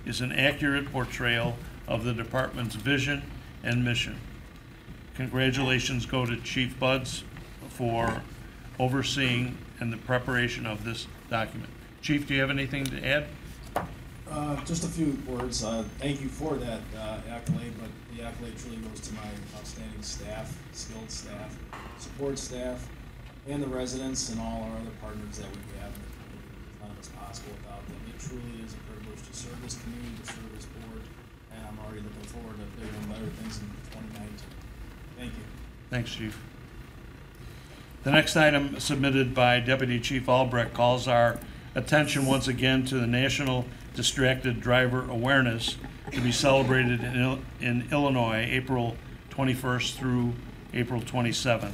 S11: is an accurate portrayal of the department's vision and mission. Congratulations go to Chief Buds for overseeing and the preparation of this document. Chief, do you have anything to add?
S20: Just a few words. Thank you for that accolade, but the accolade truly goes to my outstanding staff, skilled staff, support staff, and the residents and all our other partners that we have. None of it's possible without them. It truly is a privilege to serve this community, to serve this board, and I'm already looking forward to bigger and better things in 2019. Thank you.
S11: Thanks, Chief. The next item submitted by Deputy Chief Albrecht calls our attention once again to the National Distracted Driver Awareness to be celebrated in Illinois, April 21st through April 27th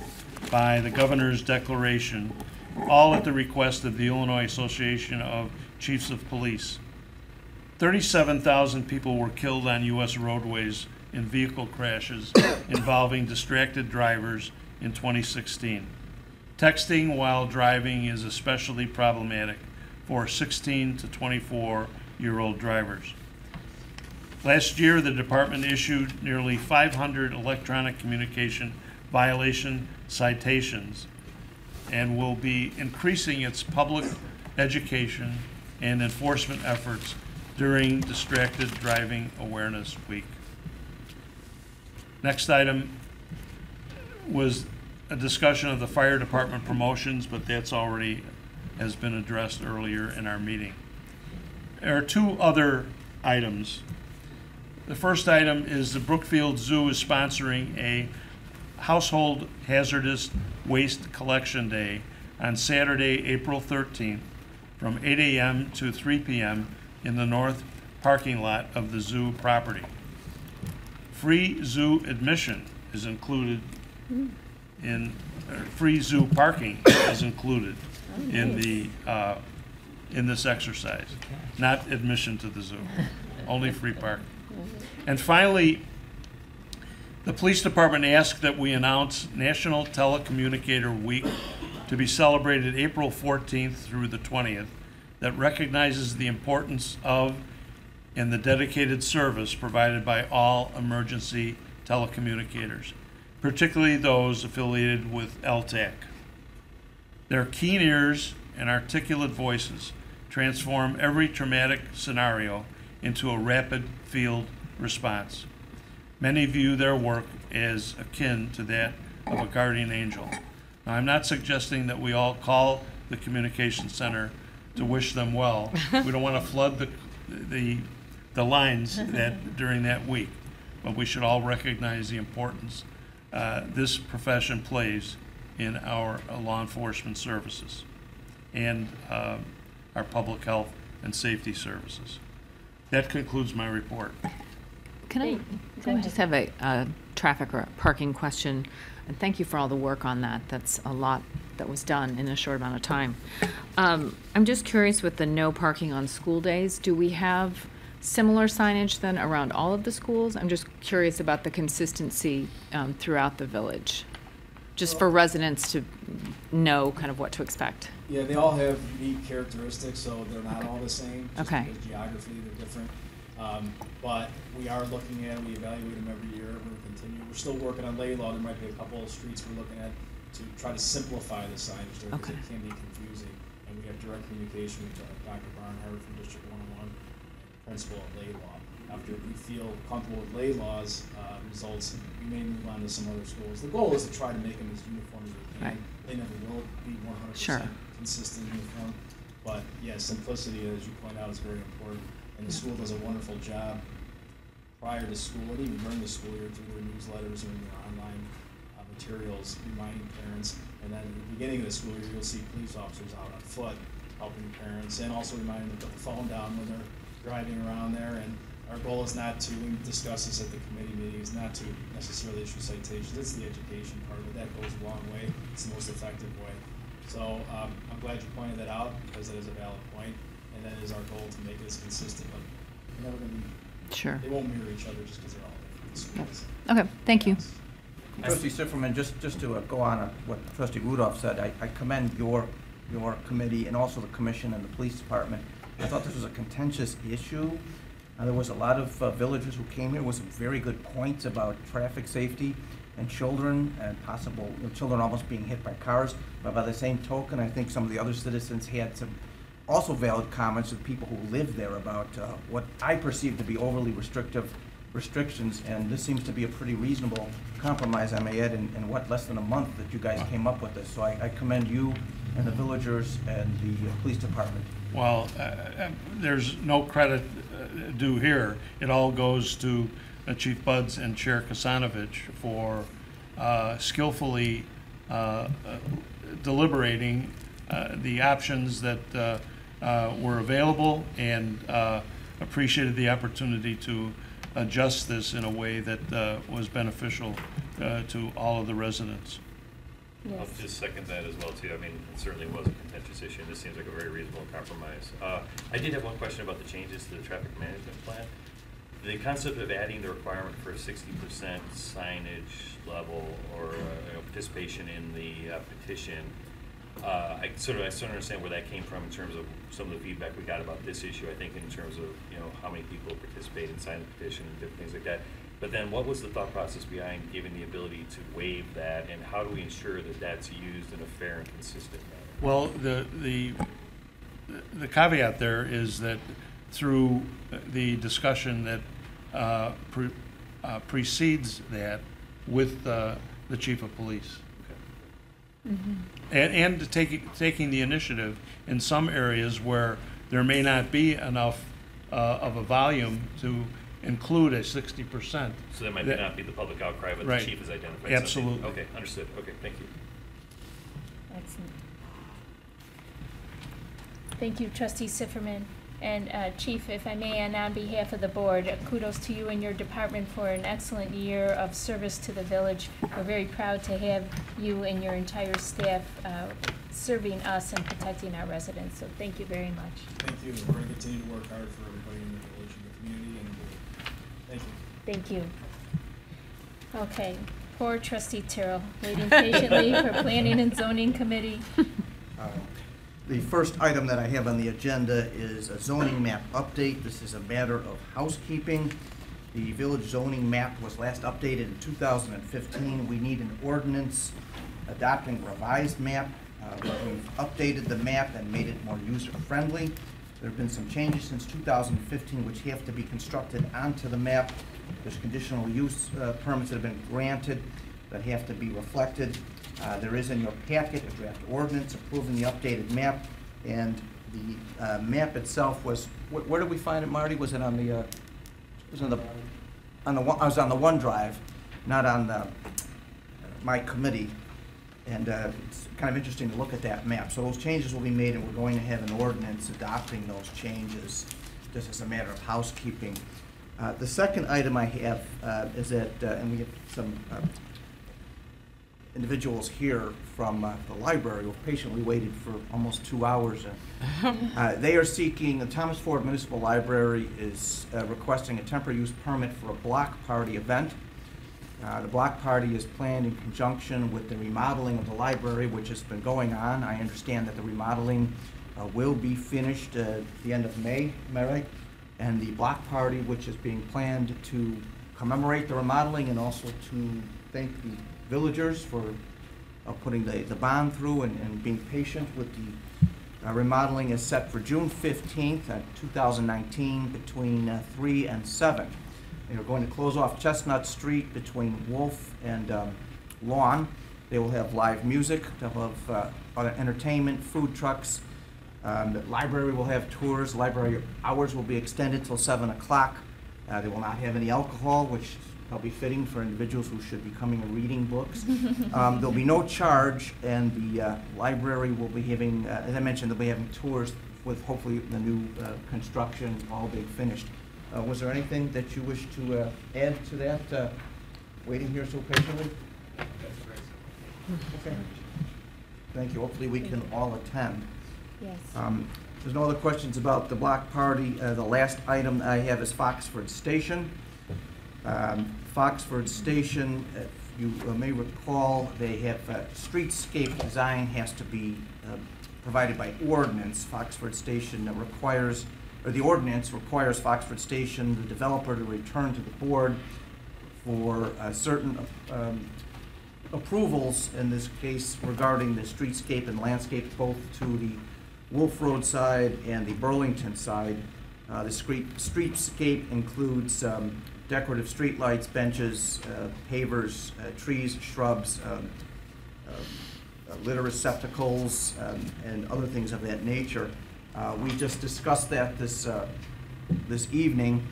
S11: by the Governor's Declaration, all at the request of the Illinois Association of Chiefs of Police. 37,000 people were killed on U.S. roadways in vehicle crashes involving distracted drivers in 2016. Texting while driving is especially problematic for 16 to 24-year-old drivers. Last year, the department issued nearly 500 electronic communication violation citations and will be increasing its public education and enforcement efforts during Distracted Driving Awareness Week. Next item was a discussion of the fire department promotions, but that's already has been addressed earlier in our meeting. There are two other items. The first item is the Brookfield Zoo is sponsoring a Household Hazardous Waste Collection Day on Saturday, April 13th from 8 a.m. to 3 p.m. in the north parking lot of the zoo property. Free zoo admission is included in, free zoo parking is included in the in this exercise, not admission to the zoo, only free parking. And finally, the police department asked that we announce National Telecommunicator Week to be celebrated April 14th through the 20th that recognizes the importance of and the dedicated service provided by all emergency telecommunicators, particularly those affiliated with LTAC. Their keen ears and articulate voices transform every traumatic scenario into a rapid field response. Many view their work as akin to that of a guardian angel. Now, I'm not suggesting that we all call the communication center to wish them well. We don't want to flood the lines that during that week, but we should all recognize the importance this profession plays in our law enforcement services and our public health and safety services. That concludes my report.
S21: Can I just have a traffic or parking question? And thank you for all the work on that. That's a lot that was done in a short amount of time. I'm just curious with the no parking on school days, do we have similar signage then around all of the schools? I'm just curious about the consistency throughout the village, just for residents to know kind of what to expect.
S20: Yeah, they all have unique characteristics, so they're not all the same. Just
S21: Okay.
S20: because geographically they're different. But we are looking at them, we evaluate them every year, we're continue. We're still working on lay law. There might be a couple of streets we're looking at to try to simplify the signage there because it can be confusing. And we have direct communication with Dr. Barnhart from District 101, principal of lay law. After we feel comfortable with lay law's results, we may move on to some other schools. The goal is to try to make them as uniform as we can.
S21: Right.
S20: They never will be 100%
S21: Sure.
S20: consistent uniform. But yeah, simplicity, as you point out, is very important. And the school does a wonderful job prior to school and even during the school year through their newsletters and their online materials reminding parents. And then at the beginning of the school year, you'll see police officers out on foot helping parents and also reminding them to put the phone down when they're driving around there. And our goal is not to, we discuss this at the committee meeting, is not to necessarily issue citations. It's the education part of it. That goes a long way. It's the most effective way. So I'm glad you pointed that out because it is a valid point. And that is our goal to make it as consistent. But they're never going to be,
S21: Sure.
S20: they won't mirror each other just because they're all different schools.
S21: Okay, thank you.
S5: Trustee Sifferman, just to go on what Trustee Rudolph said, I commend your committee and also the commission and the police department. I thought this was a contentious issue. There was a lot of villagers who came here with some very good points about traffic safety and children and possible children almost being hit by cars. But by the same token, I think some of the other citizens had some also valid comments of people who live there about what I perceive to be overly restrictions, and this seems to be a pretty reasonable compromise, I may add, in what, less than a month that you guys came up with this. So I commend you and the villagers and the police department.
S11: Well, there's no credit due here. It all goes to Chief Buds and Chair Kasanovich for skillfully deliberating the options that were available and appreciated the opportunity to adjust this in a way that was beneficial to all of the residents.
S2: Yes.
S7: I'll just second that as well too. I mean, it certainly was a contentious issue. This seems like a very reasonable compromise. I did have one question about the changes to the traffic management plan. The concept of adding the requirement for a 60% signage level or participation in the petition, I sort of understand where that came from in terms of some of the feedback we got about this issue. I think in terms of how many people participate and sign the petition and different things like that. But then what was the thought process behind giving the ability to waive that, and how do we ensure that that's used in a fair and consistent manner?
S11: Well, the caveat there is that through the discussion that precedes that with the chief of police.
S21: Mm-hmm.
S11: And taking the initiative in some areas where there may not be enough of a volume to include a 60%.
S7: So that might not be the public outcry, but
S11: right.
S7: the chief has identified
S11: Absolutely.
S7: something. Okay, understood. Okay, thank you.
S2: Excellent. Thank you, Trustee Sifferman. And Chief, if I may, and on behalf of the board, kudos to you and your department for an excellent year of service to the village. We're very proud to have you and your entire staff serving us and protecting our residents. So thank you very much.
S20: Thank you. We're going to continue to work hard for everybody in the village and the community and the board. Thank you.
S2: Thank you. Okay. Poor Trustee Terrell, waiting patiently for Planning and Zoning Committee.
S5: The first item that I have on the agenda is a zoning map update. This is a matter of housekeeping. The village zoning map was last updated in 2015. We need an ordinance adopting a revised map. We've updated the map and made it more user-friendly. There have been some changes since 2015 which have to be constructed onto the map. There's conditional use permits that have been granted that have to be reflected. There is in your packet a draft ordinance approving the updated map, and the map itself was, where did we find it, Marty? Was it on the, it was on the I was on the OneDrive, not on the, my committee, and it's kind of interesting to look at that map. So those changes will be made, and we're going to have an ordinance adopting those changes, just as a matter of housekeeping. The second item I have is that, and we have some individuals here from the library who have patiently waited for almost 2 hours. They are seeking, the Thomas Ford Municipal Library is requesting a temporary use permit for a block party event. The block party is planned in conjunction with the remodeling of the library, which has been going on. I understand that the remodeling will be finished at the end of May, am I right? And the block party, which is being planned to commemorate the remodeling and also to thank the villagers for putting the bond through and being patient with the remodeling, is set for June 15th, 2019 between 3 and 7. They are going to close off Chestnut Street between Wolf and Lawn. They will have live music, they'll have other entertainment, food trucks. The library will have tours. Library hours will be extended till 7 o'clock. They will not have any alcohol, which is probably fitting for individuals who should be coming and reading books. There'll be no charge, and the library will be having, as I mentioned, they'll be having tours with hopefully the new construction all being finished. Was there anything that you wish to add to that, waiting here so patiently? Okay. Thank you. Hopefully we can all attend.
S2: Yes.
S5: There's no other questions about the block party. The last item I have is Foxford Station. Foxford Station, if you may recall, they have streetscape design has to be provided by ordinance. Foxford Station requires, or the ordinance requires Foxford Station, the developer, to return to the board for certain approvals, in this case regarding the streetscape and landscape, both to the Wolf Road side and the Burlington side. The streetscape includes decorative streetlights, benches, pavers, trees, shrubs, litter receptacles, and other things of that nature. We just discussed that this evening,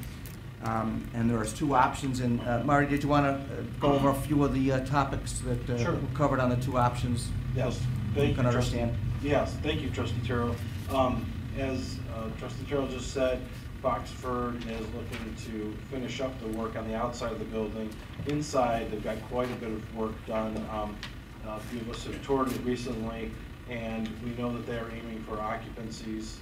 S5: and there are two options. And Marty, did you want to go over a few of the topics that
S20: Sure.
S5: were covered on the two options?
S20: Yes,
S5: thank you. Can understand.
S20: Yes, thank you, Trustee Terrell. As Trustee Terrell just said, Foxford is looking to finish up the work on the outside of the building. Inside, they've got quite a bit of work done. A few of us have toured it recently, and we know that they're aiming for occupancies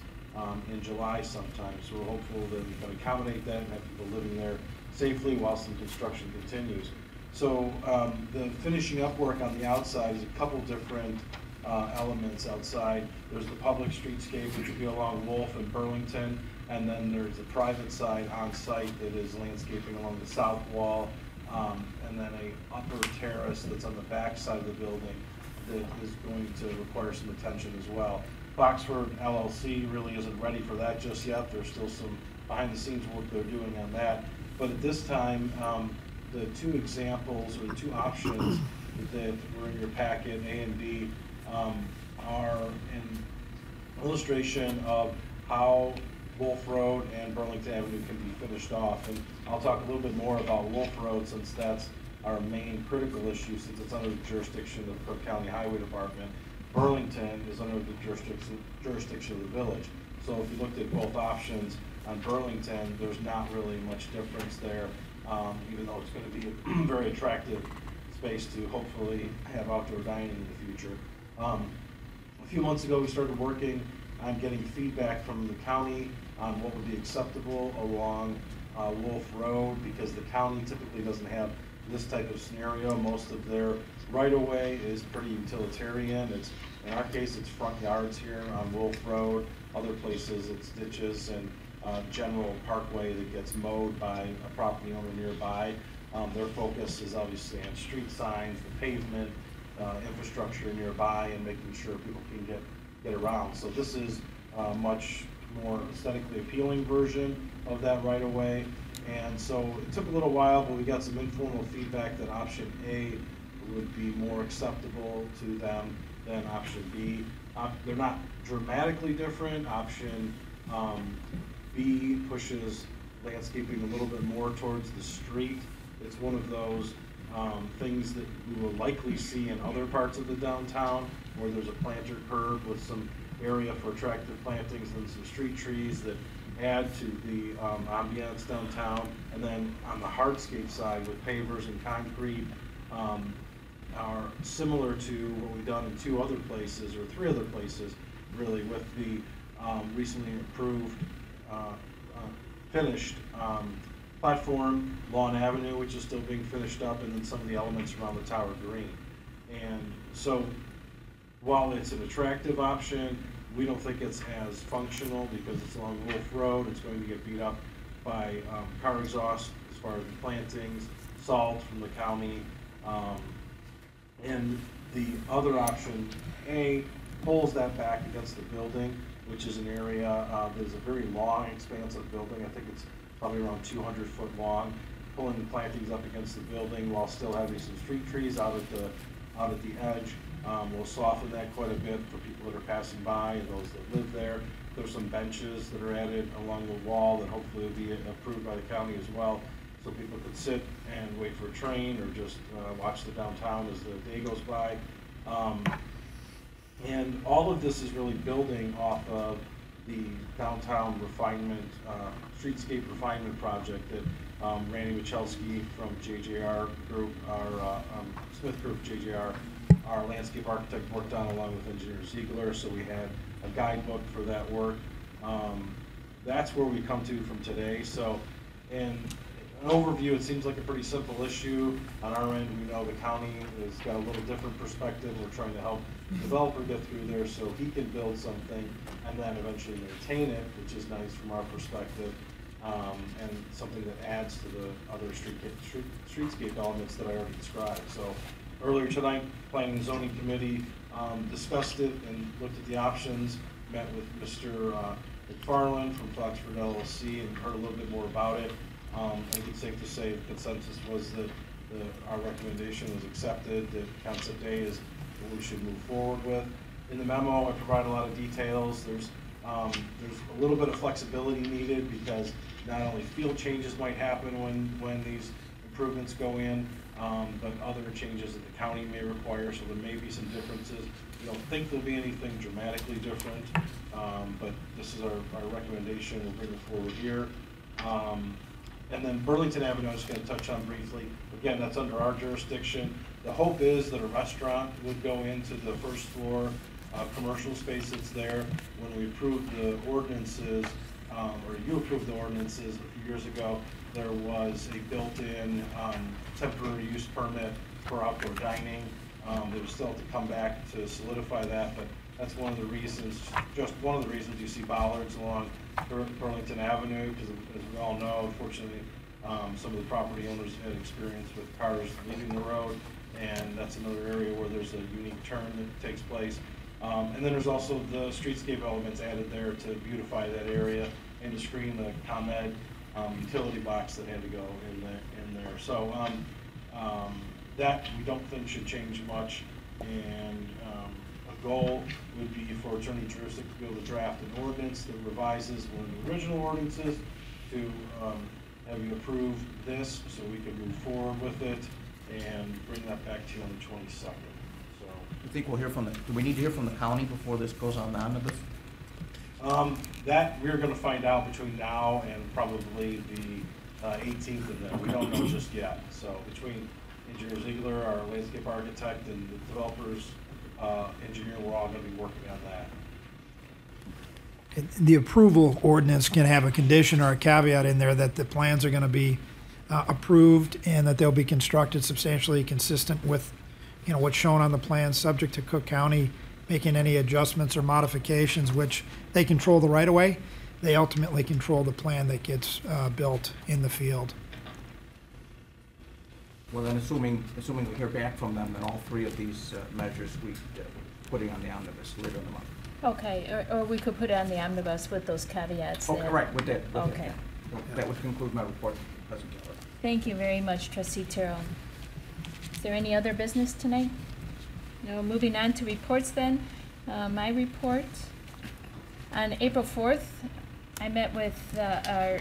S20: in July sometime. So we're hopeful that we can accommodate that and have people living there safely while some construction continues. So the finishing up work on the outside is a couple different elements outside. There's the public streetscape, which would be along Wolf and Burlington, and then there's a private side on site that is landscaping along the south wall, and then a upper terrace that's on the back side of the building that is going to require some attention as well. Foxford LLC really isn't ready for that just yet. There's still some behind the scenes work they're doing on that. But at this time, the two examples or two options that were in your packet, A and B, are an illustration of how Wolf Road and Burlington Avenue can be finished off. And I'll talk a little bit more about Wolf Road, since that's our main critical issue, since it's under the jurisdiction of the Cook County Highway Department. Burlington is under the jurisdiction of the village. So if you looked at both options on Burlington, there's not really much difference there, even though it's going to be a very attractive space to hopefully have outdoor dining in the future. A few months ago, we started working on getting feedback from the county on what would be acceptable along Wolf Road, because the county typically doesn't have
S1: this type of scenario. Most of their right-of-way is pretty utilitarian. It's, in our case, it's front yards here on Wolf Road. Other places, it's ditches and general parkway that gets mowed by a property owner nearby. Their focus is obviously on street signs, the pavement, infrastructure nearby, and making sure people can get around. So this is a much more aesthetically appealing version of that right-of-way. And so it took a little while, but we got some informal feedback that option A would be more acceptable to them than option B. They're not dramatically different. Option B pushes landscaping a little bit more towards the street. It's one of those things that we will likely see in other parts of the downtown, where there's a planter curb with some area for attractive plantings and some street trees that add to the ambiance downtown. And then on the hardscape side with pavers and concrete are similar to what we've done in 2 other places, or 3 other places really, with the recently approved finished platform, Lawn Avenue, which is still being finished up, and then some of the elements around the Tower Green. And so while it's an attractive option, we don't think it's as functional because it's along Wolf Road. It's going to get beat up by car exhaust as far as the plantings, salt from the county. And the other option, A, pulls that back against the building, which is an area that is a very long, expansive building. I think it's probably around 200 foot long, pulling the plantings up against the building while still having some street trees out at the edge. Will soften that quite a bit for people that are passing by and those that live there. There's some benches that are added along the wall that hopefully will be approved by the county as well, so people could sit and wait for a train or just watch the downtown as the day goes by. And all of this is really building off of the downtown refinement, streetscape refinement project that Randy Michalski from JJR Group, our Smith Group JJR, our landscape architect, worked on along with engineer Ziegler. So we had a guidebook for that work. That's where we come to from today. So in an overview, it seems like a pretty simple issue. On our end, we know the county has got a little different perspective. We're trying to help the developer get through there so he can build something and then eventually maintain it, which is nice from our perspective, and something that adds to the other streetscape elements that I already described. So earlier tonight, Planning and Zoning Committee discussed it and looked at the options, met with Mr. McFarland from Foxford LLC and heard a little bit more about it. I think it's safe to say the consensus was that our recommendation was accepted, that concept A is what we should move forward with. In the memo, I provide a lot of details. There's a little bit of flexibility needed because not only field changes might happen when these improvements go in, but other changes that the county may require, so there may be some differences. We don't think there'll be anything dramatically different, but this is our recommendation. We'll bring it forward here. And then Burlington Avenue, I was going to touch on briefly. Again, that's under our jurisdiction. The hope is that a restaurant would go into the first floor commercial space that's there. When we approved the ordinances, or you approved the ordinances a few years ago, there was a built-in temporary use permit for outdoor dining. They would still have to come back to solidify that, but that's one of the reasons, just one of the reasons you see bollards along Burlington Avenue, because as we all know, unfortunately, some of the property owners had experience with cars leaving the road, and that's another area where there's a unique turn that takes place. And then there's also the streetscape elements added there to beautify that area and to screen the ComEd utility box that had to go in there. So that we don't think should change much, and a goal would be for Attorney Jurisic to be able to draft an ordinance that revises one of the original ordinances to have you approve this so we can move forward with it and bring that back to you on the 22nd. So
S5: You think we'll hear from do we need to hear from the county before this goes on to this?
S1: That we're going to find out between now and probably the 18th of them. We don't know just yet. So between Engineer Ziegler, our landscape architect, and the developer's engineer, we're all going to be working on that.
S14: The approval ordinance can have a condition or a caveat in there that the plans are going to be approved and that they'll be constructed substantially consistent with, what's shown on the plan, subject to Cook County making any adjustments or modifications, which they control the right-of-way. They ultimately control the plan that gets built in the field.
S5: Well, then assuming we hear back from them, then all three of these measures we putting on the omnibus later in the month.
S2: Okay, or we could put it on the omnibus with those caveats.
S5: Okay,
S2: that-
S5: right, with that.
S2: Okay.
S5: That would conclude my report, President Keller.
S2: Thank you very much, Trustee Terrell. Is there any other business tonight? No, moving on to reports then. My report. On April 4th, I met with our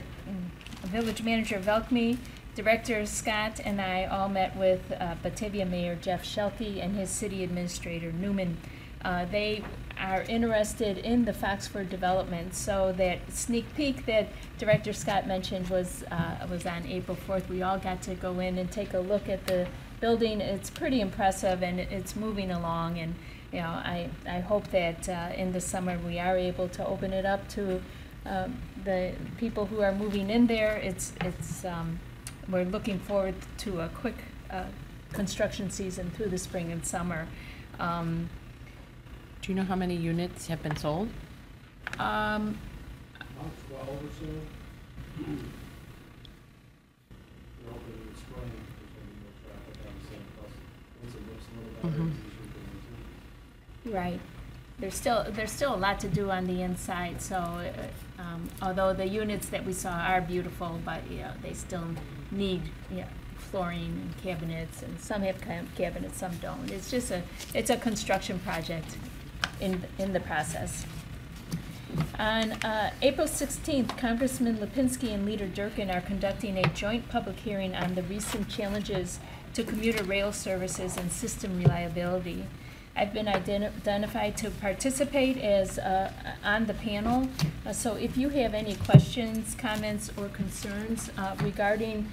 S2: village manager Velkme, Director Scott, and I all met with Batavia Mayor Jeff Shelkey and his city administrator Newman. They are interested in the Foxford development, so that sneak peek that Director Scott mentioned was on April 4th. We all got to go in and take a look at the building. It's pretty impressive and it's moving along, and I hope that in the summer we are able to open it up to the people who are moving in there. We're looking forward to a quick construction season through the spring and summer.
S12: Do you know how many units have been sold?
S1: About 12 or so. We're hoping in the spring there's going to be more traffic on the same plus. Once it looks a little better, it's usually going to.
S2: Right. There's still a lot to do on the inside, so although the units that we saw are beautiful, but they still need flooring and cabinets, and some have cabinets, some don't. It's a construction project in the process. On April 16th, Congressman Lipinski and Leader Durkin are conducting a joint public hearing on the recent challenges to commuter rail services and system reliability. I've been identified to participate as on the panel. So if you have any questions, comments, or concerns regarding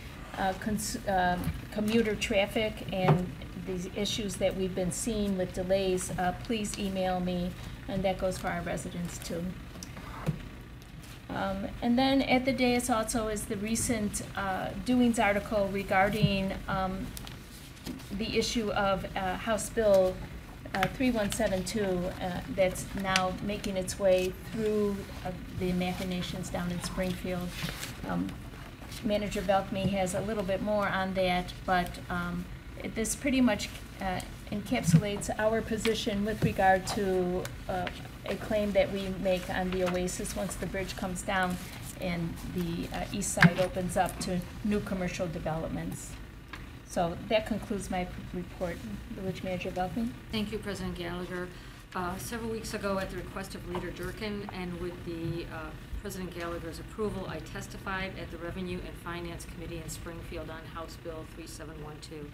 S2: commuter traffic and these issues that we've been seeing with delays, please email me, and that goes for our residents too. And then at the dais also is the recent Doings article regarding the issue of House Bill 3172 that's now making its way through the machinations down in Springfield. Manager Velkme has a little bit more on that, but this pretty much encapsulates our position with regard to a claim that we make on the Oasis once the bridge comes down and the east side opens up to new commercial developments. So that concludes my report. Village Manager Velkme.
S18: Thank you, President Gallagher. Several weeks ago, at the request of Leader Durkin and with the President Gallagher's approval, I testified at the Revenue and Finance Committee in Springfield on House Bill 3712.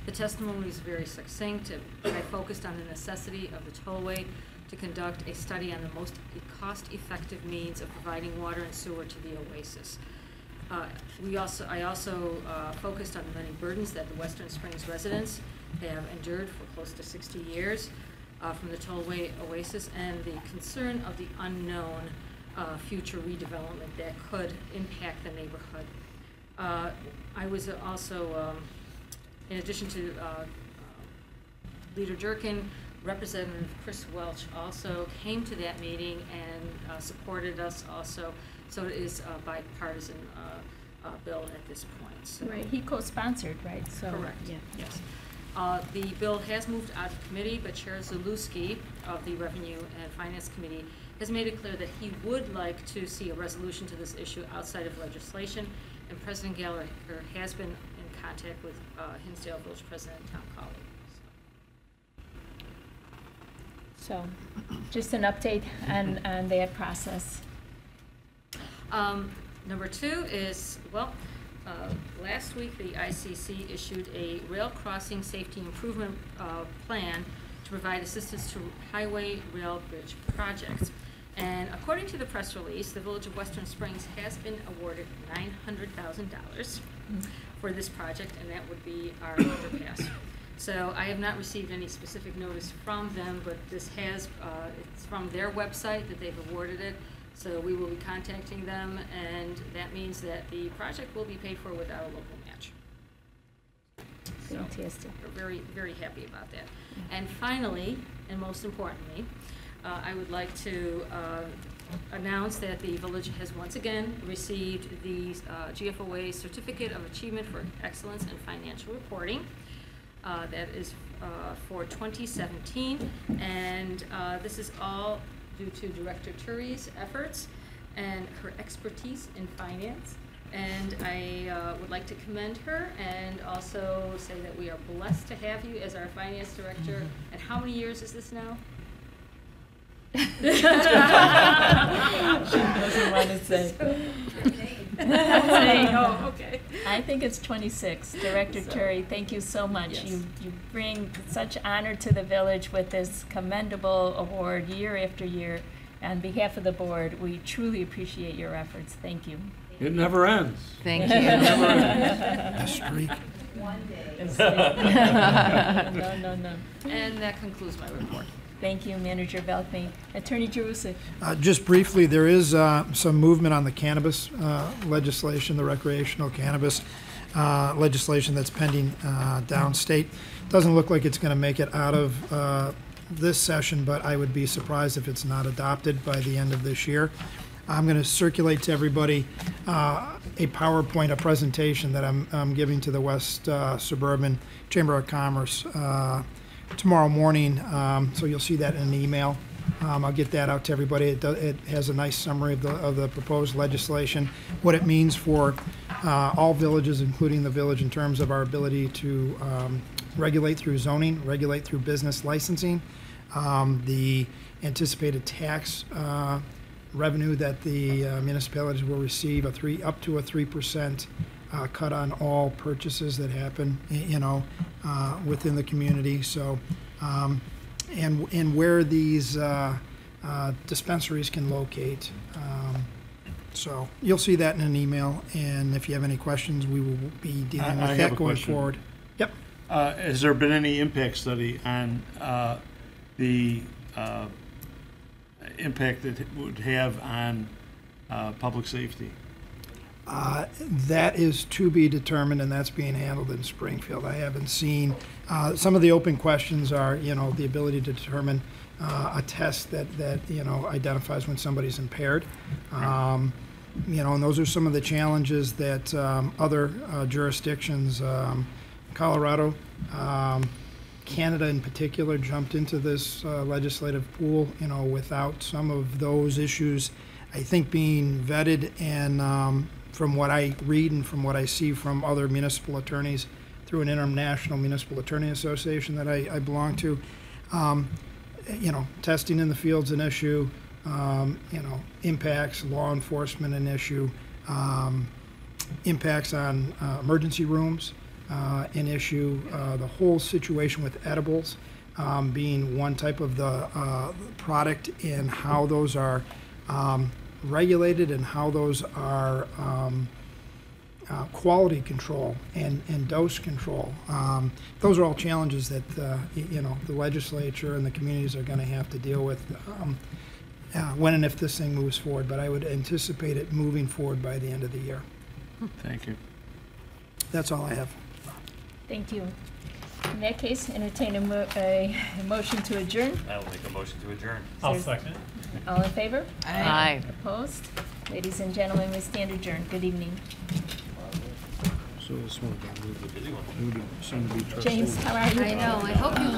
S18: The testimony was very succinct. I focused on the necessity of the tollway to conduct a study on the most cost-effective means of providing water and sewer to the Oasis. I also focused on the many burdens that the Western Springs residents have endured for close to 60 years from the tollway Oasis, and the concern of the unknown future redevelopment that could impact the neighborhood. I was also, in addition to Leader Durkin, Representative Chris Welch also came to that meeting and supported us also. So it is a bipartisan bill at this point. So.
S2: Right, he co-sponsored, right? So,
S18: correct,
S2: yeah.
S18: Yes. The bill has moved out of committee, but Chair Zalewski of the Revenue and Finance Committee has made it clear that he would like to see a resolution to this issue outside of legislation, and President Gallagher has been in contact with Hinsdale Village President Tom Colley.
S2: So, just an update on that process.
S18: Number two is, last week the ICC issued a rail crossing safety improvement plan to provide assistance to highway rail bridge projects. And according to the press release, the Village of Western Springs has been awarded $900,000 for this project, and that would be our underpass. So I have not received any specific notice from them, but this has, it's from their website that they've awarded it. So we will be contacting them, and that means that the project will be paid for without a local match. So
S2: Fantastic.
S18: we're very, very happy about that. And finally, and most importantly, I would like to announce that the village has once again received the GFOA Certificate of Achievement for Excellence in Financial Reporting. That is for 2017, and this is all due to Director Turi's efforts and her expertise in finance. And I would like to commend her and also say that we are blessed to have you as our finance director. And how many years is this now?
S2: She doesn't want to say.
S18: Oh, okay.
S2: I think it's 26. Director Turi, thank you so much.
S18: Yes.
S2: You bring such honor to the village with this commendable award year after year. On behalf of the board, we truly appreciate your efforts. Thank you.
S11: It never ends.
S12: Thank
S11: It
S12: you.
S11: never ends.
S14: A streak.
S9: One day.
S2: No.
S18: And that concludes my report.
S2: Thank you, Manager Velkme. Attorney Jerusik.
S14: Just briefly, there is some movement on the cannabis legislation, the recreational cannabis legislation that's pending downstate. Doesn't look like it's going to make it out of this session, but I would be surprised if it's not adopted by the end of this year. I'm going to circulate to everybody a PowerPoint, a presentation that I'm giving to the West Suburban Chamber of Commerce tomorrow morning, so you'll see that in an email. I'll get that out to everybody. It has a nice summary of the proposed legislation, what it means for all villages, including the village, in terms of our ability to regulate through zoning, regulate through business licensing, the anticipated tax revenue that the municipalities will receive, up to a 3% cut on all purchases that happen, within the community. So, and where these dispensaries can locate. So you'll see that in an email, and if you have any questions, we will be dealing with that going forward. Yep.
S11: Has there been any impact study on the impact that it would have on public safety?
S14: That is to be determined, and that's being handled in Springfield. I haven't seen, some of the open questions are, the ability to determine a test that identifies when somebody's impaired. And those are some of the challenges that other jurisdictions, Colorado, Canada in particular, jumped into this legislative pool, without some of those issues, I think, being vetted. And from what I read and from what I see from other municipal attorneys through an international municipal attorney association that I belong to, testing in the field's an issue, impacts law enforcement an issue, impacts on emergency rooms an issue, the whole situation with edibles being one type of the product, and how those are regulated and how those are quality control and dose control. Those are all challenges that the legislature and the communities are going to have to deal with when and if this thing moves forward. But I would anticipate it moving forward by the end of the year.
S11: Thank you.
S14: That's all I have.
S2: Thank you. In that case, entertain a motion to adjourn.
S7: I will make a motion to adjourn.
S10: I'll second.
S2: All in favor?
S12: Aye.
S2: Opposed? Ladies and gentlemen, we stand adjourned. Good evening.
S11: So this one,
S2: James, how are you?
S18: I know. I hope you come